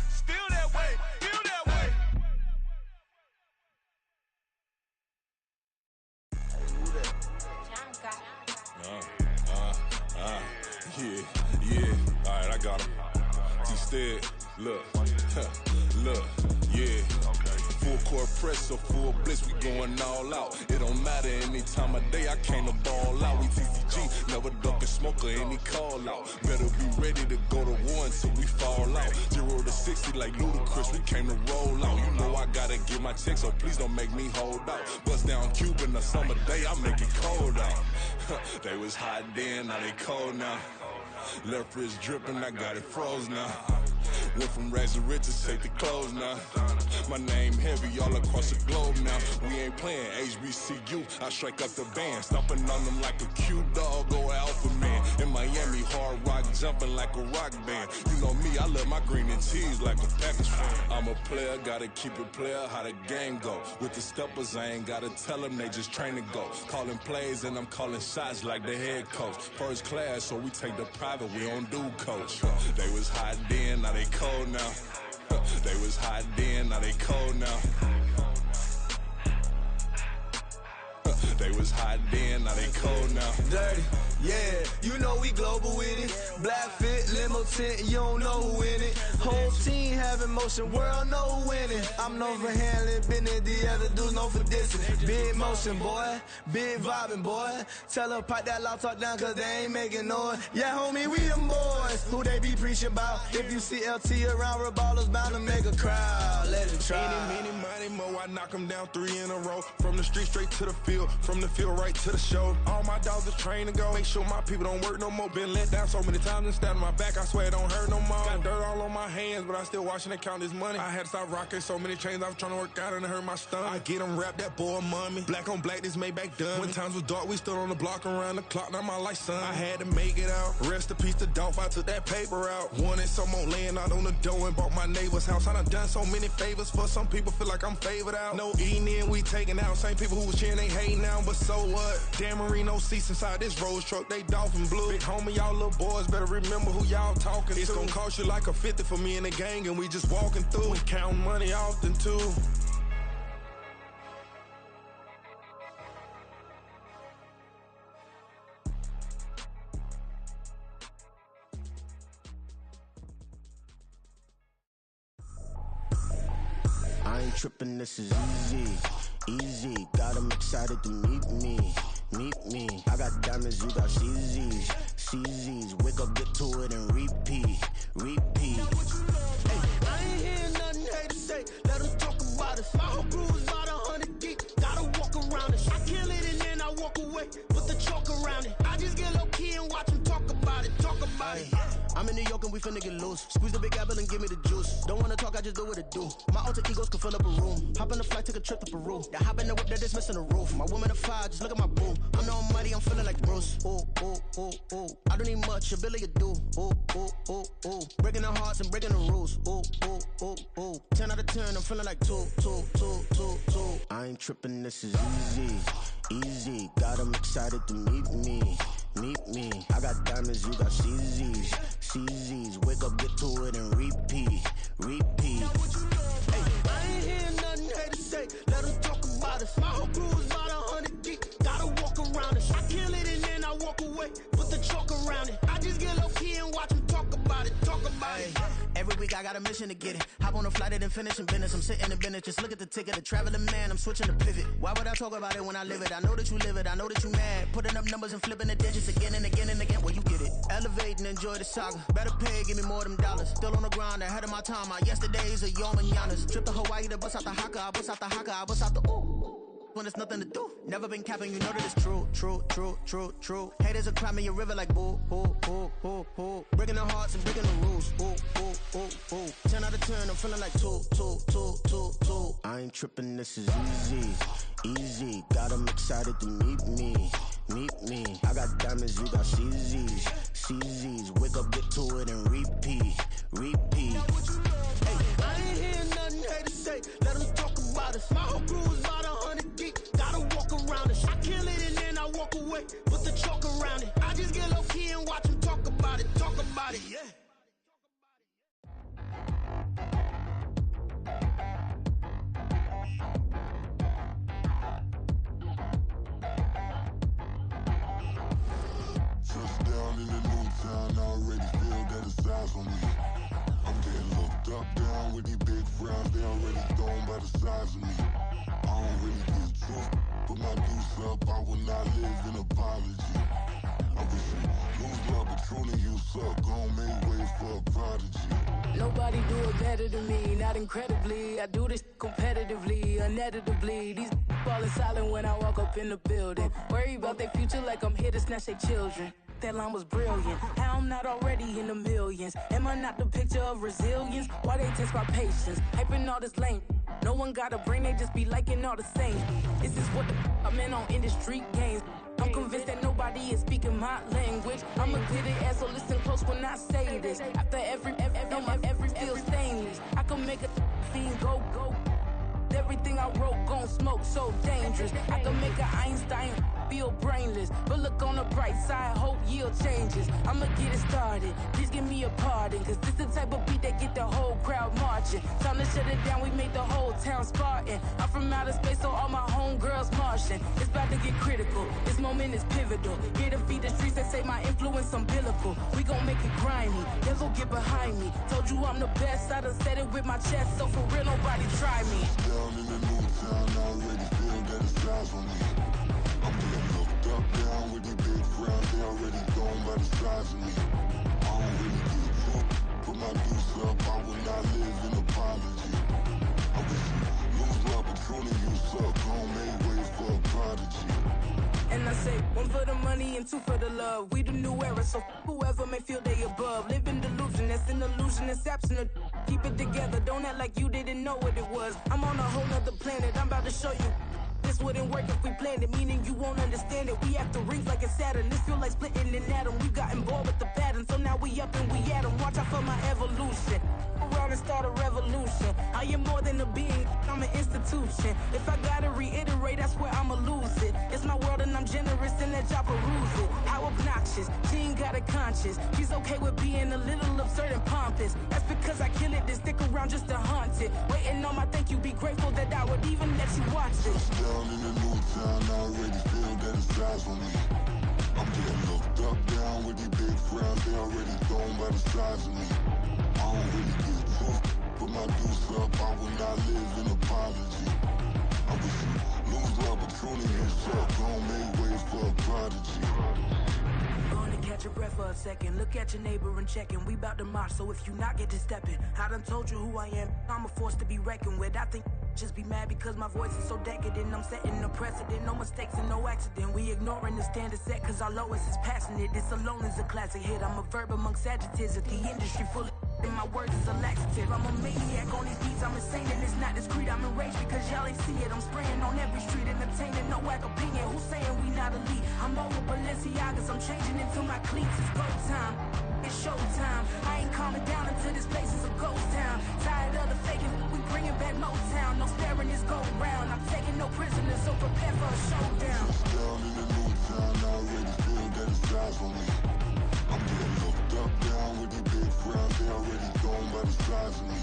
still that way, still that way. Yeah, alright, I got him. Instead, look, yeah. Full court press or full blitz, we going all out. It don't matter any time of day, I came to ball out. We TCG, never duck a smoke or any call out. Better be ready to go to war until we fall out. 0 to 60 like Ludacris, we came to roll out. You know I gotta get my check, so please don't make me hold out. Bust down Cuban a summer day, I make it cold out. They was hot then, now they cold now. Left wrist dripping, I got it froze now. Went from rags to riches, take the clothes now. My name heavy all across the globe now. We ain't playing HBCU, I strike up the band. Stomping on them like a cute dog or alpha man. In Miami, hard rock jumping like a rock band. You know me, I love my green and cheese like a Packers fan. I'm a player, gotta keep it player, how the game go. With the steppers, I ain't gotta tell them, they just train to go. Calling plays and I'm calling shots like the head coach. First class, so we take the private, we don't do coach. They was hot then, now they cold now. They was hot then, now they cold now. They was hot then, now they cold now. Dirty, yeah, you know we global with it. Black fit, limo tint, you don't know who in it. Whole team having motion, world know who winning. I'm known for handling business, the other dudes known for dissing. Big motion, boy, big vibing, boy. Tell her pipe that loud talk down, cause they ain't making noise. Yeah, homie, we them boys, who they be preaching about. If you see LT around, Reballo's bound to make a crowd. Let it try. Eeny, meeny, miny, mo, I knock them down 3 in a row. From the street straight to the field, from the field right to the show. All my dogs are trained to go. Make sure my people don't work no more. Been let down so many times and stand on my back, I swear it don't hurt no more. Got dirt all on my hands, but I still watching and count this money. I had to stop rocking so many chains, I was trying to work out and it hurt my stomach. I get them wrapped, that boy mommy. Black on black, this Maybach done. When times was dark, we stood on the block around the clock, now my life son. I had to make it out. Rest in peace to Dolph, I took that paper out. Wanted some more laying out on the door and bought my neighbor's house. I done so many favors for some people, feel like I'm favored out. No eating in, we taking out. Same people who was cheering, they hating now, but so what? Dan Marino seats inside this Rolls truck, they Dolphin blue. Big homie, y'all little boys better remember who y'all talking to. It's gonna cost you like a 50 for me and the gang, and we just walking through. We counting money often too. I ain't tripping, this is easy. Got them excited to meet me. I got diamonds, you got CZs. Wake up, get to it, and repeat. Hey, I ain't hearing nothing hate to say. Let them talk about it. My whole crew is about 100 deep. Gotta walk around it. I kill it and then I walk away with the chalk around it. I just get low key and watch them talk about it. I'm in New York and we finna get loose. Squeeze the big apple and give me the juice. Don't wanna talk, I just do what it do. My alter egos can fill up a room. Hop on the flight, take a trip to Peru. That hop in the whip that is missing the roof. My woman a fire, just look at my boo. I'm no money, I'm feeling like Bruce. Ooh. I don't need much, ability to do. Ooh. Breaking the hearts and breaking the rules. Ooh. 10 out of 10, I'm feeling like 2. I ain't tripping, this is easy. Got them excited to meet me. I got diamonds, you got CZs. Wake up, get to it, and repeat. Hey, I ain't hearing nothing hate to say. Let them talk about it. My whole crew is about 100 deep. Gotta walk around it. I kill it and then I walk away with the chalk around. around it. I just get low key and watch them talk about it. Every week I got a mission to get it. Hop on a flight and then finish in business. I'm sitting in business, just look at the ticket. A traveling man, I'm switching to pivot. Why would I talk about it when I live it? I know that you live it, I know that you mad. Putting up numbers and flipping the digits again and again and again. Well, you get it. Elevate and enjoy the saga. Better pay, give me more of them dollars. Still on the grind, ahead of my time. My yesterdays are your mananas. Trip to Hawaii to bust out the haka. I bust out the haka, I bust out the ooh. When there's nothing to do. Never been capping, you know that it's true. Haters are climbing your river like boo. Breaking the hearts and breaking the rules. Ooh. 10 out of 10, I'm feeling like two. I ain't tripping, this is easy. Got 'em excited to meet me. I got diamonds, you got CZs. Wake up, get to it and repeat. Hey, I ain't hearing nothing haters say. Let them talk about us. My whole crew is about 100 deep. Gotta walk around it. I kill it and then I walk away. Put the chalk around it. I just get low key and watch them talk about it. Yeah. Touchdown in the new town, I already feel that it's eyes on me. I'm getting looked up, down with these big frowns, they already thrown by the size of me. I don't really give truth, put my deuce up, I will not live in apology. I wish you lose love, but truly you suck, gon' make way for a prodigy. Nobody do it better than me, not incredibly. I do this competitively, uneditably. These falling silent when I walk up in the building. Worry about their future like I'm here to snatch their children. That line was brilliant. How I'm not already in the millions? Am I not the picture of resilience? Why they test my patience? Hyping all this lame. No one got a brain, they just be liking all the same. This is what I'm in on industry games. I'm convinced that nobody is speaking my language. I'm a good ass, so listen close when I say this. After every feel stainless. I can make a fiend go. Everything I wrote gon' smoke, so dangerous. I can make an Einstein feel brainless. But look on the bright side, hope yield changes. I'ma get it started, please give me a pardon. Cause this the type of beat that get the whole crowd marching. Time to shut it down, we made the whole town Spartan. I'm from outer space, so all my homegirls Martian. It's about to get critical, this moment is pivotal. Here to feed the streets that say my influence umbilical. We gon' make it grimy, never get behind me. Told you I'm the best, I done said it with my chest. So for real, nobody try me. Down in the new town, I already feel that it's eyes on me. I'm getting looked up, down with these big frowns, they already thrown by the size of me. I don't really give a fuck, put my deuce up, I will not live in apology. I wish you lose love, but truly you suck, gon' make way for a prodigy. And I say, one for the money and two for the love. We the new era, so whoever may feel they above. Live in delusion, that's an illusion, it's absent. Keep it together, don't act like you didn't know what it was. I'm on a whole nother planet, I'm about to show you. This wouldn't work if we planned it, meaning you won't understand it. We act the rings like it's Saturn, this feel like splitting an atom. We got involved with the pattern, so now we up and we at 'em. Watch out for my evolution. Around and start a revolution. I am more than a being, I'm an institution. If I gotta reiterate, that's where I'ma lose it. It's my world and I'm generous and let y'all peruse it. How obnoxious, she ain't got a conscience. She's okay with being a little absurd and pompous. That's because I kill it, then stick around just to haunt it. Waiting on my thank you, be grateful that I would even let you watch it. Down in the new town, I already feel that it's eyes on me. I'm getting looked up, down with these big frowns, they already thrown by the size of me. I don't really give a fuck, put my deuce up, I will not live in apology. I wish you lose love, but truly you suck, gon' make way for a prodigy. Gonna catch your breath for a second. Look at your neighbor and check in. We bout to march, so if you not get to stepping. I done told you who I am. I'm a force to be reckoned with. I think just be mad because my voice is so decadent. I'm setting a precedent, no mistakes and no accident. We ignoring the standard set cause our lowest is passionate. This alone is a classic hit. I'm a verb amongst adjectives. If the industry full of and my words is a laxative. I'm a maniac on these beats, I'm insane and it's not discreet. I'm enraged because y'all ain't see it. I'm spraying on every street, entertaining, no whack opinion. Who's saying we not elite? I'm over Balenciagas, I'm changing into my cleats. It's go time, it's showtime. I ain't calming down until this place is a ghost town. Tired of the faking, we bringing back Motown. No sparing this go round. I'm taking no prisoners, so prepare for a showdown. Down in the new town, I already feel that it's eyes on me. I'm getting looked up, down with these big frowns, they already thrown by the size of me.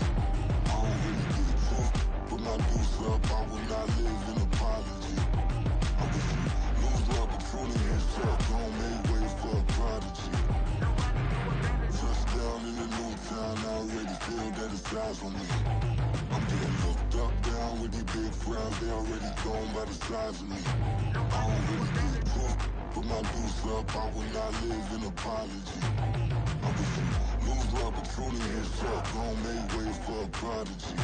I don't really give a fuck, put my deuce up, I will not live in apology. I wish you lose love, but truly you suck, gon' make way for a prodigy. eyes on me. I'm getting looked up, down with these big crowds. They already gone by the size of me. I don't really get drunk, put my deuce up. I will not live in apology. I wish you lose love, but truly his truck. Gon' make way for a prodigy.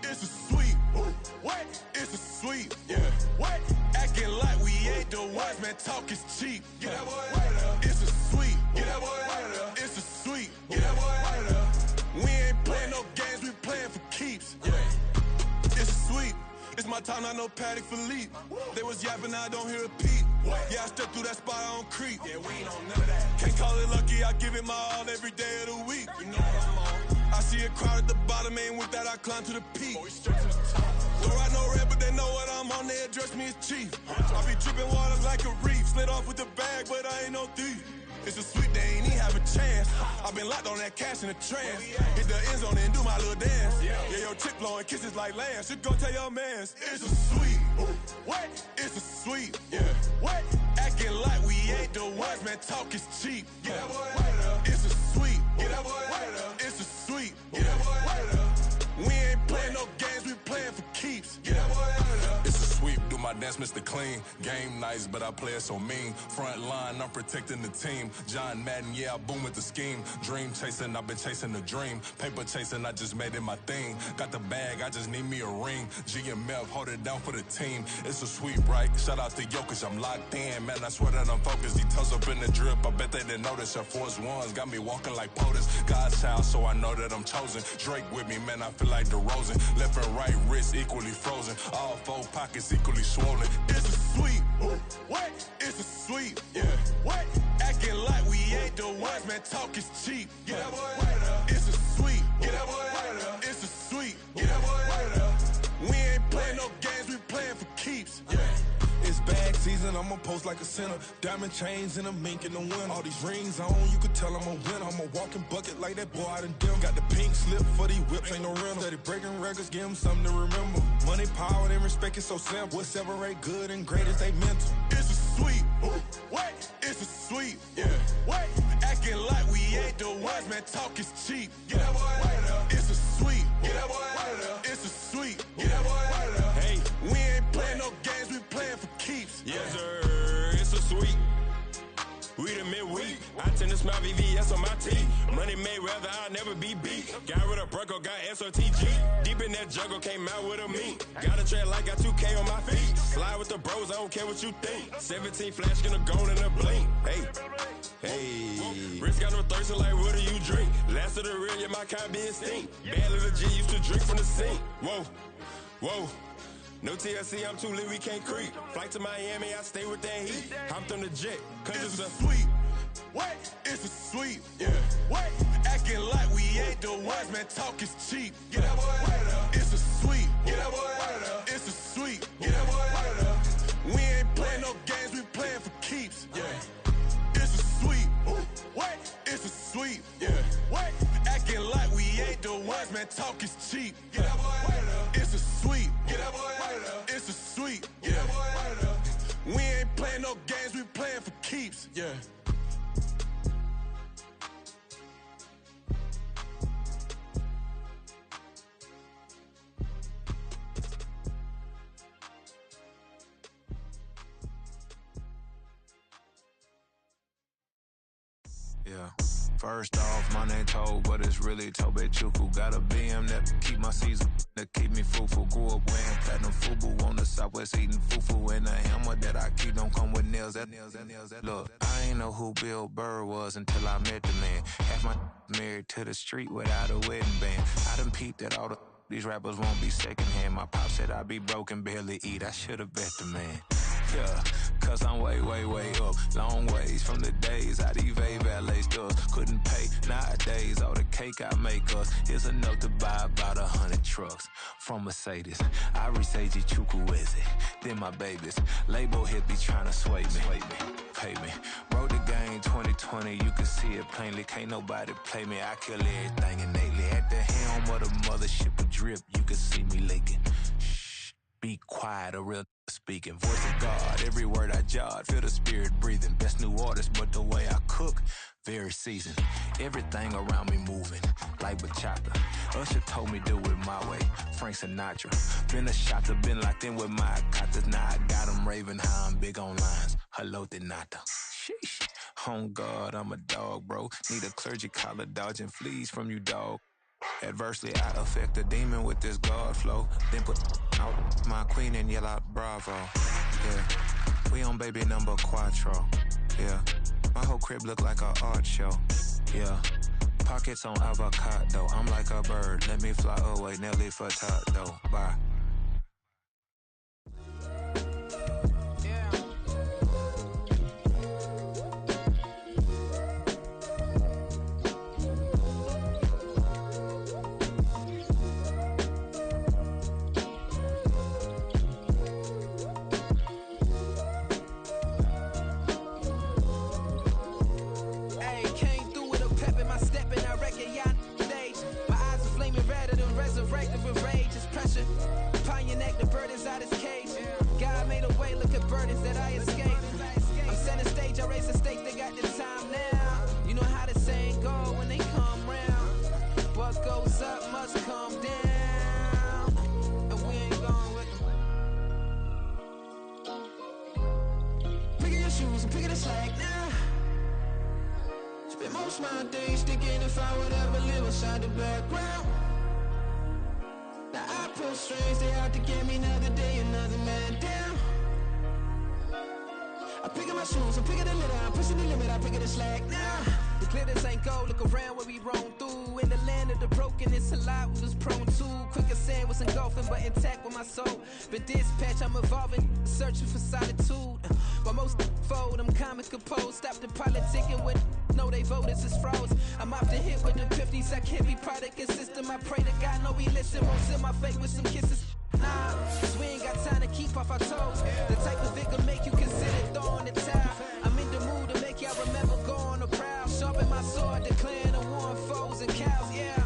It's a sweep. What? It's a sweep. Yeah. What? Acting like we ain't the ones, man. Talk is cheap. Get that boy out of there. It's a sweep. Get that boy out of there. It's a sweep. Get that boy out of there. We ain't playing no games, we playing for keeps. Yeah. It's a sweep. It's my time, not no Paddock Philippe. They was yapping, I don't hear a peep. Yeah, I stepped through that spot, I don't creep. Yeah, we ain't on none of that. Can't call it lucky, I give it my all every day of the week. You know what I'm on. I see a crowd at the bottom, and with that I climb to the peak. Don't ride no red, but they know what I'm on, they address me as chief. I be dripping water like a reef, slid off with the bag, but I ain't no thief. It's a sweep, they ain't even have a chance. I've been locked on that cash in a trance. Hit the end zone and do my little dance. Yeah, your chick blowing kisses like Lance. You go tell your mans. It's a sweep. What? It's a sweep. Yeah. What? Acting like we ain't the ones, man. Talk is cheap. Get that boy out of there. It's a sweep. Get that boy out of there. It's a sweep. Get that boy out of there. We ain't playing no games, we playing for keeps. Get that boy out of there. It's a sweep, do my dance, Mr. Clean. Game nice, but I play it so mean. Front line, I'm protecting the team. John Madden, yeah, I boom with the scheme. Dream chasing, I've been chasing the dream. Paper chasing, I just made it my thing. Got the bag, I just need me a ring. GMF, hold it down for the team. It's a sweep, right? Shout out to Jokic, I'm locked in. Man, I swear that I'm focused. He toes up in the drip, I bet they didn't notice. Air Force Ones got me walking like POTUS. God's child, so I know that I'm chosen. Drake with me, man, I feel like DeRozan. Left and right wrist equally frozen. All four pockets equally swollen. It's a sweep. What? It's a sweep. Yeah. What? Acting like we ain't the ones, man. Talk is cheap. Get that boy out of there. It's a sweep. Get that boy out of there. It's a sweep. Get that boy out of there. We ain't playing no games, we playing for keeps. Yeah. It's bag season, I'ma post like a sinner. Diamond chains and a mink in the wind. All these rings on, you could tell I'm a winner. I'm a walking bucket like that boy out in Denver. Got the pink slip for these whips, ain't no rental. Steady breaking records, give them something to remember. Money, power, and respect is so simple. What separate good and great is they mental. It's a sweep. What? It's a sweep. Yeah. What? Acting like we ain't the ones, man. Talk is cheap. Get that boy out of there. It's a sweep. Get that boy out of there. It's a sweep. Get that boy out of there. Hey, we ain't playing no games, we playing for keeps. Yes, sir. It's a sweep. We the midweek. I tend to smile VVS on my teeth. Money made rather I'll never be beat. Got rid of Bronco, got SOTG. Deep in that jungle, came out with a meat. Got a tread like got 2K on my feet. Slide with the bros, I don't care what you think. 17 flash, gonna go in a blink. Hey. Hey, Rich got no thirst, like what do you drink? Last of the real, yeah, my kind be extinct. Bad little G used to drink from the sink. Whoa, whoa. No TLC, I'm too lit, we can't creep. Flight to Miami, I stay with that heat. Hopped on the jet, cause it's a sweep. What? It's a sweep. Yeah. What? Acting like we ain't the ones, man. Talk is cheap. Get that boy out of there. It's a sweep. Get that boy out of there. It's a sweep. Get that boy out of there. We ain't playing no games, we playing for keeps. Yeah. It's a sweep. What? It's a sweep. Yeah. What? Acting like we ain't the ones, man. Talk is cheap. Get that boy out of there. It's a sweep. Get that boy out of there. It's a sweep. Get that boy out of there. We ain't playing no games, we playing for keeps. Yeah. Yeah. First off, my name Tobe, but it's really Tobe Chuku. Got a BM that keep my season, that keep me fruitful. Grew up wearing platinum FUBU on the Southwest eating fufu. And the hammer that I keep don't come with nails. Look, I ain't know who Bill Burr was until I met the man. Half my married to the street without a wedding band. I done peeped that all these rappers won't be secondhand. My pop said I'd be broken, barely eat. I should've bet the man. Yeah, cause I'm way, way, way up. Long ways from the days I eBay valet stores. Couldn't pay nowadays. All the cake I make us is enough to buy about 100 trucks. From Mercedes, I resage Chukwueze. Then my babies, label hit be trying to sway me. Pay me. Wrote the game 2020, you can see it plainly. Can't nobody play me. I kill everything innately. At the helm of the mothership of drip, you can see me leaking. Shh, be quiet, a real speaking. Voice of God, every word I jot. Feel the spirit breathing. Best new artist, but the way I cook, very seasoned. Everything around me moving, like bachata. Usher told me do it my way. Frank Sinatra. Been a shotter, been locked in with my katas. Now I got them raving how I'm big on lines. Hello, de nata. Sheesh. On God, I'm a dog, bro. Need a clergy collar, dodging fleas from you, dog. Adversely, I affect a demon with this God flow. Then put out my queen and yell out bravo. Yeah, we on baby number quattro. Yeah, my whole crib look like a art show. Yeah, pockets on avocado. I'm like a bird, let me fly away. Nelly Furtado, bye. My days sticking if I would ever live inside the background. Now I pull strings, they out to get me another day, another man down. I pick up my shoes, I'm picking the litter, I'm pushing the limit, I pick up the slack now. The glitters ain't gold, look around where we roam through. In the land of the broken, it's a lot we was prone to. Quicker sand was engulfing, but intact with my soul. But dispatch, I'm evolving, searching for solitude. While most fold, I'm comic composed. Stop the politicking with no, they voters is frauds. I'm off the hit with the 50s, I can't be product and system. I pray to God, no, we listen. Won't seal my fate with some kisses. Nah, cause we ain't got time to keep off our toes. The type of vigor make you consider throwing the towel. I'm in the mood to make y'all remember going to proud. Sharpen my sword, declaring the war on foes and cows, yeah.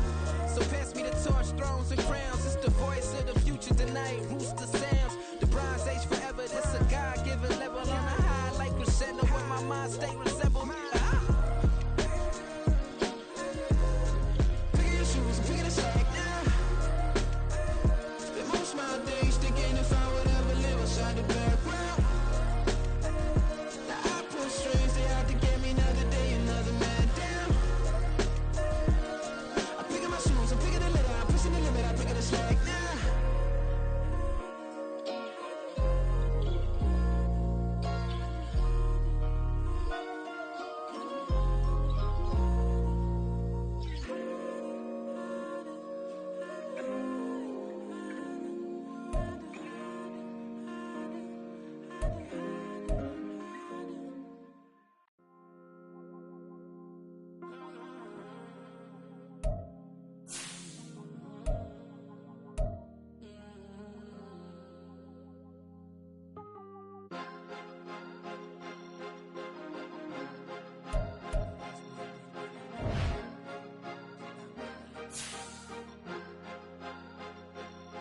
So pass me the torch, thrones and crowns. It's the voice of the future tonight, rooster sounds. The Bronze Age forever, this a God-given level. On a high like crescendo, where my mind state resemble me.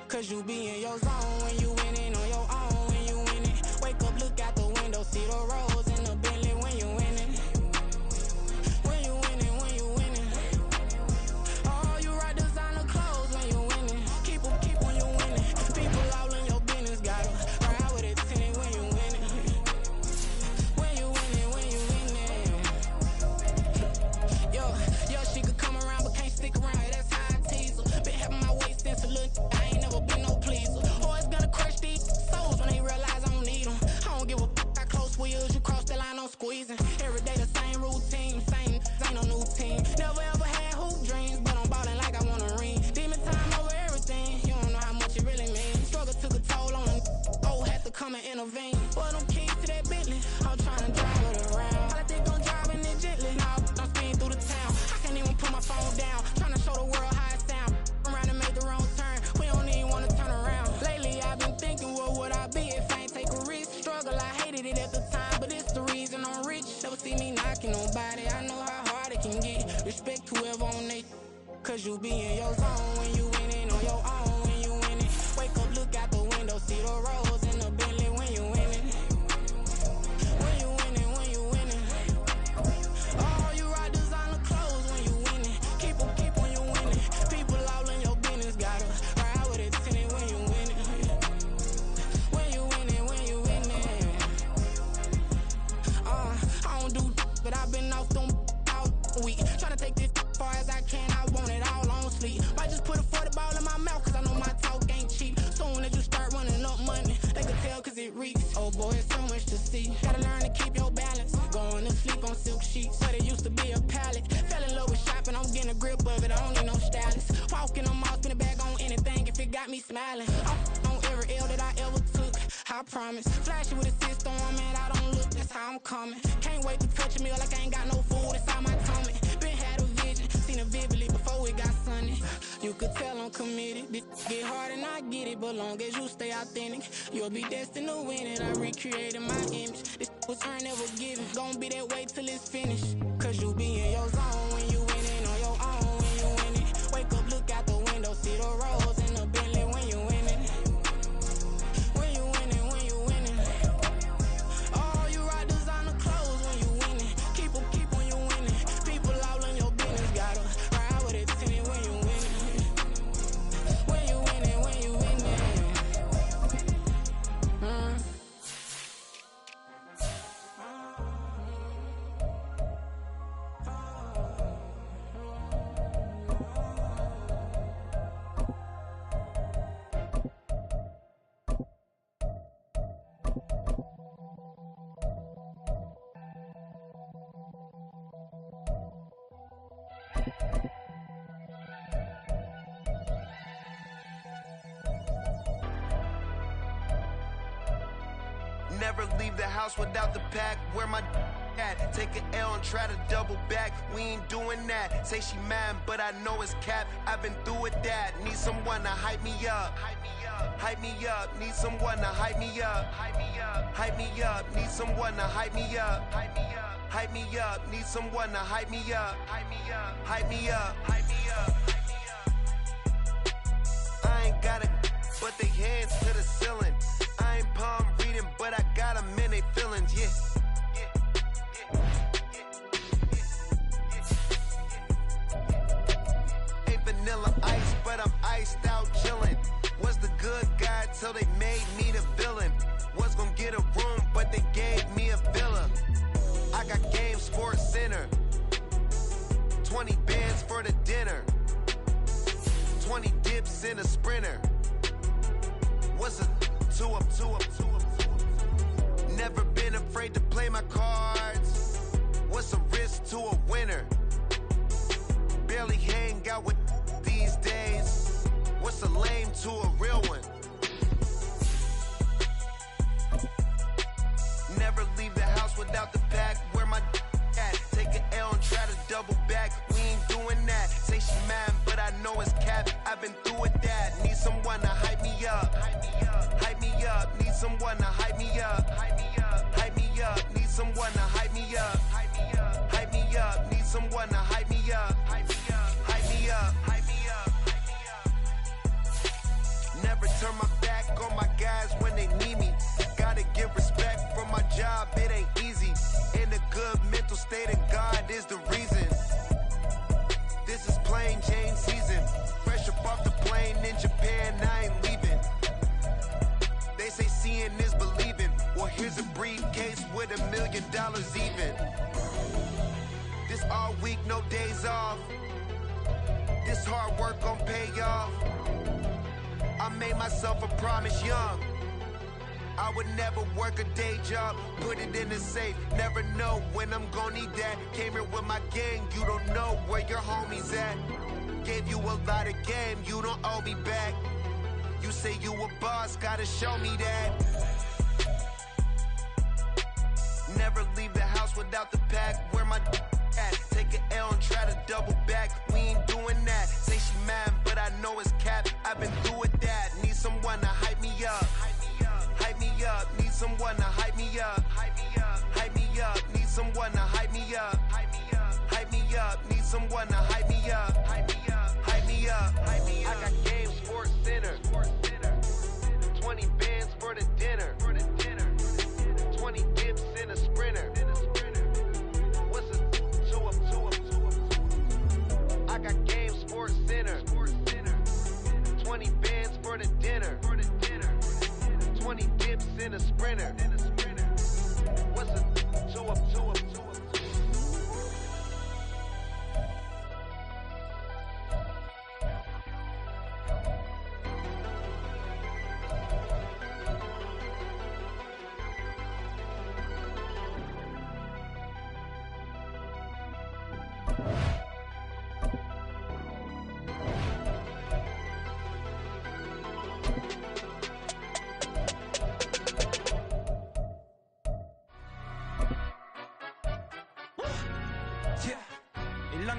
Cause you be in your zone when you winning on your own when you winning. Wake up, look out the window, see the rose in the Bentley when you winning. When you winning, when you winning. Oh, you right designer clothes when you winning. Keep when you winning. People all in your business, gotta ride with it tinted when you winning. When you winning, when you winning. Yo, she could come around but can't stick around. That's how I tease her. Been having my waist since a little. I ain't never been no pleaser. Always gonna crush these souls when they realize I don't need them. I don't give a f*** how close we is. You see. Gotta learn to keep your balance. Going to sleep on silk sheets, so they used to be a pallet. Fell in love with shopping, I'm getting a grip of it. I don't need no stylist. Walking on mouth, spin a bag on anything if it got me smiling. I'm on every L that I ever took, I promise. Flashing with a system, man, I don't look, that's how I'm coming. Can't wait to touch a meal like I ain't got no food inside my tummy. Been had a vision, seen it vividly before it got sunny. You could tell I'm committed. This get hard and I get it, but long as you stay authentic, you'll be destined to win it. I recreated my image. This was earned, never given. Gonna be that way till it's finished. Cause you be in your zone when you winning on your own when you winning. Wake up, look out the window, see the rose in the Bentley when you winning. When you winning, when you winning. Oh, you rock designer clothes when you winning. Keep when you winning. People all in your business, gotta ride with it tinted when you winning. When you winning, when you winning. Never leave the house without the pack. Where my at? Take an L and try to double back. We ain't doing that. Say she mad, but I know it's cap. I've been through with that. Need someone to hype me up. Hype me up. Need someone to hype me up. Hype me up. Need someone to hype me up. Hype me up. Need someone to hype me up. Hype me up. Hype me up. Hype me up. I ain't got a, but they hands to the ceiling. I ain't palm reading, but I got them in they feelings, yeah. Ain't vanilla ice, but I'm iced out chillin'. Was the good guy till they made me the villain. Was gonna get a room, but they gave me a villa. I got game, Sports Center. 20 bands for the dinner. 20 dips in a sprinter. What's a 2 up? Never been afraid to play my cards. What's a risk to a winner? Barely hang out with these days. What's a lame to a real one? Never leave the house without the pack. Where my at? Take an L and try to double back. We ain't doing that. Say she mad, but I know it's cap. I've been through with that. Need someone to hype me up. Hype me up. Need someone to hype me up. Hype me up. Need someone to hype me up. Hype me up. Need someone to hype me up. Hype me up. Hype me up. Never turn my back on my guys when they need me. Gotta give respect for my job, it ain't easy. In a good mental state and God is the reason. This is plain Jane season. Fresh up off the plane in Japan, I ain't leaving. They say seeing is believing. Well, here's a briefcase with $1 million even. This all week, no days off. This hard work gon' pay off. I made myself a promise young. I would never work a day job, put it in the safe. Never know when I'm gonna need that. Came here with my gang, you don't know where your homies at. Gave you a lot of game, you don't owe me back. You say you a boss, gotta show me that. Never leave the house without the pack. Where my at? Take an L and try to double back. We ain't doing that. Say she mad, but I know it's cap. I've been through with that. Need someone to hype me up. Hype me up. Need someone to hype me up. Hype me up. Need someone to hype me up. Hype me up. Need someone to hype me up. Hype me up. I got game, Sports Center. 20 bands for the dinner. 20 dips in a sprinter. What's a 2 up? I got game, Sports Center. 20 bands for the dinner. 20 dips in a sprinter. What's a 2 up?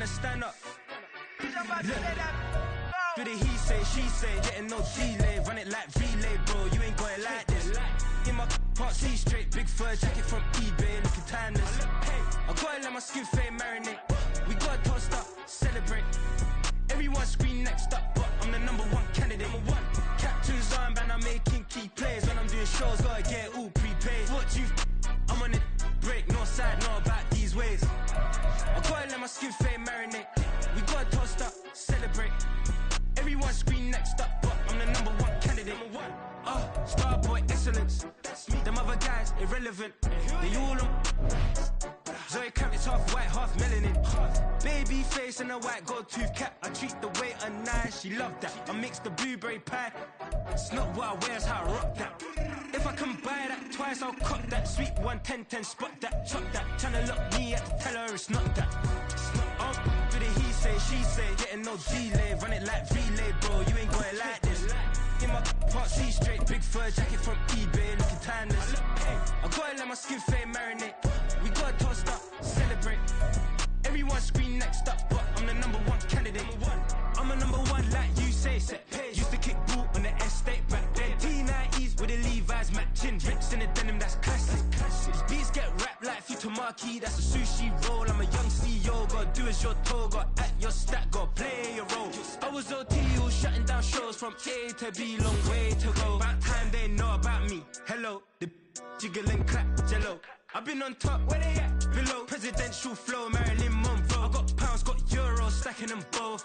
tryna stand up. Look. Do the he say, she say, getting no delay. Run it like relay, bro, you ain't going like this. In my can't see straight, big fur jacket from eBay, looking timeless. I gotta let my skin fade marinate. We gotta toast up, celebrate. Everyone scream next up, but I'm the number one candidate. Captain's armband, I'm making key plays. When I'm doing shows, gotta get all prepaid. What you I'm on it, break, no side, no about these ways. I gotta let my skin fade marinate. We gotta toast up, celebrate. Everyone scream next up, but I'm the number one candidate. Starboy excellence. Them other guys irrelevant. They all on. Zoe Kravitz half white, half melanin. Baby face and a white gold tooth cap. I treat the waiter nice, she love that. I mix the blueberry pie. It's not what I wear, it's how I rock that. If I can buy that twice, I'll cut that. Sweet 110, spot that, chop that. Tryna lock me at tell her it's not that. Do the he say, she say, getting no delay. Run it like relay, bro, you ain't going like this. In my can't see straight, big fur jacket from eBay, looking timeless. I gotta let my skin fade marinate. We gotta toast up, celebrate. Everyone scream next up, but I'm the number one candidate. I'm a number one like you say, set pace. Used to kick boot on the estate back then. T90s with the Levi's matching. Rips in the denim, that's classic. These beats get wrapped like Futamaki, that's a sushi roll. I'm a young CEO, gotta do as you're told. Gotta act your stat, gotta play your role. I was OT, all shutting down shows from A to B, long way to go. About time they know about me. Hello, the jiggle and clap, jello. I've been on top, where they at? Below, presidential flow, Marilyn Monroe. I got pounds, got euros, stacking them both.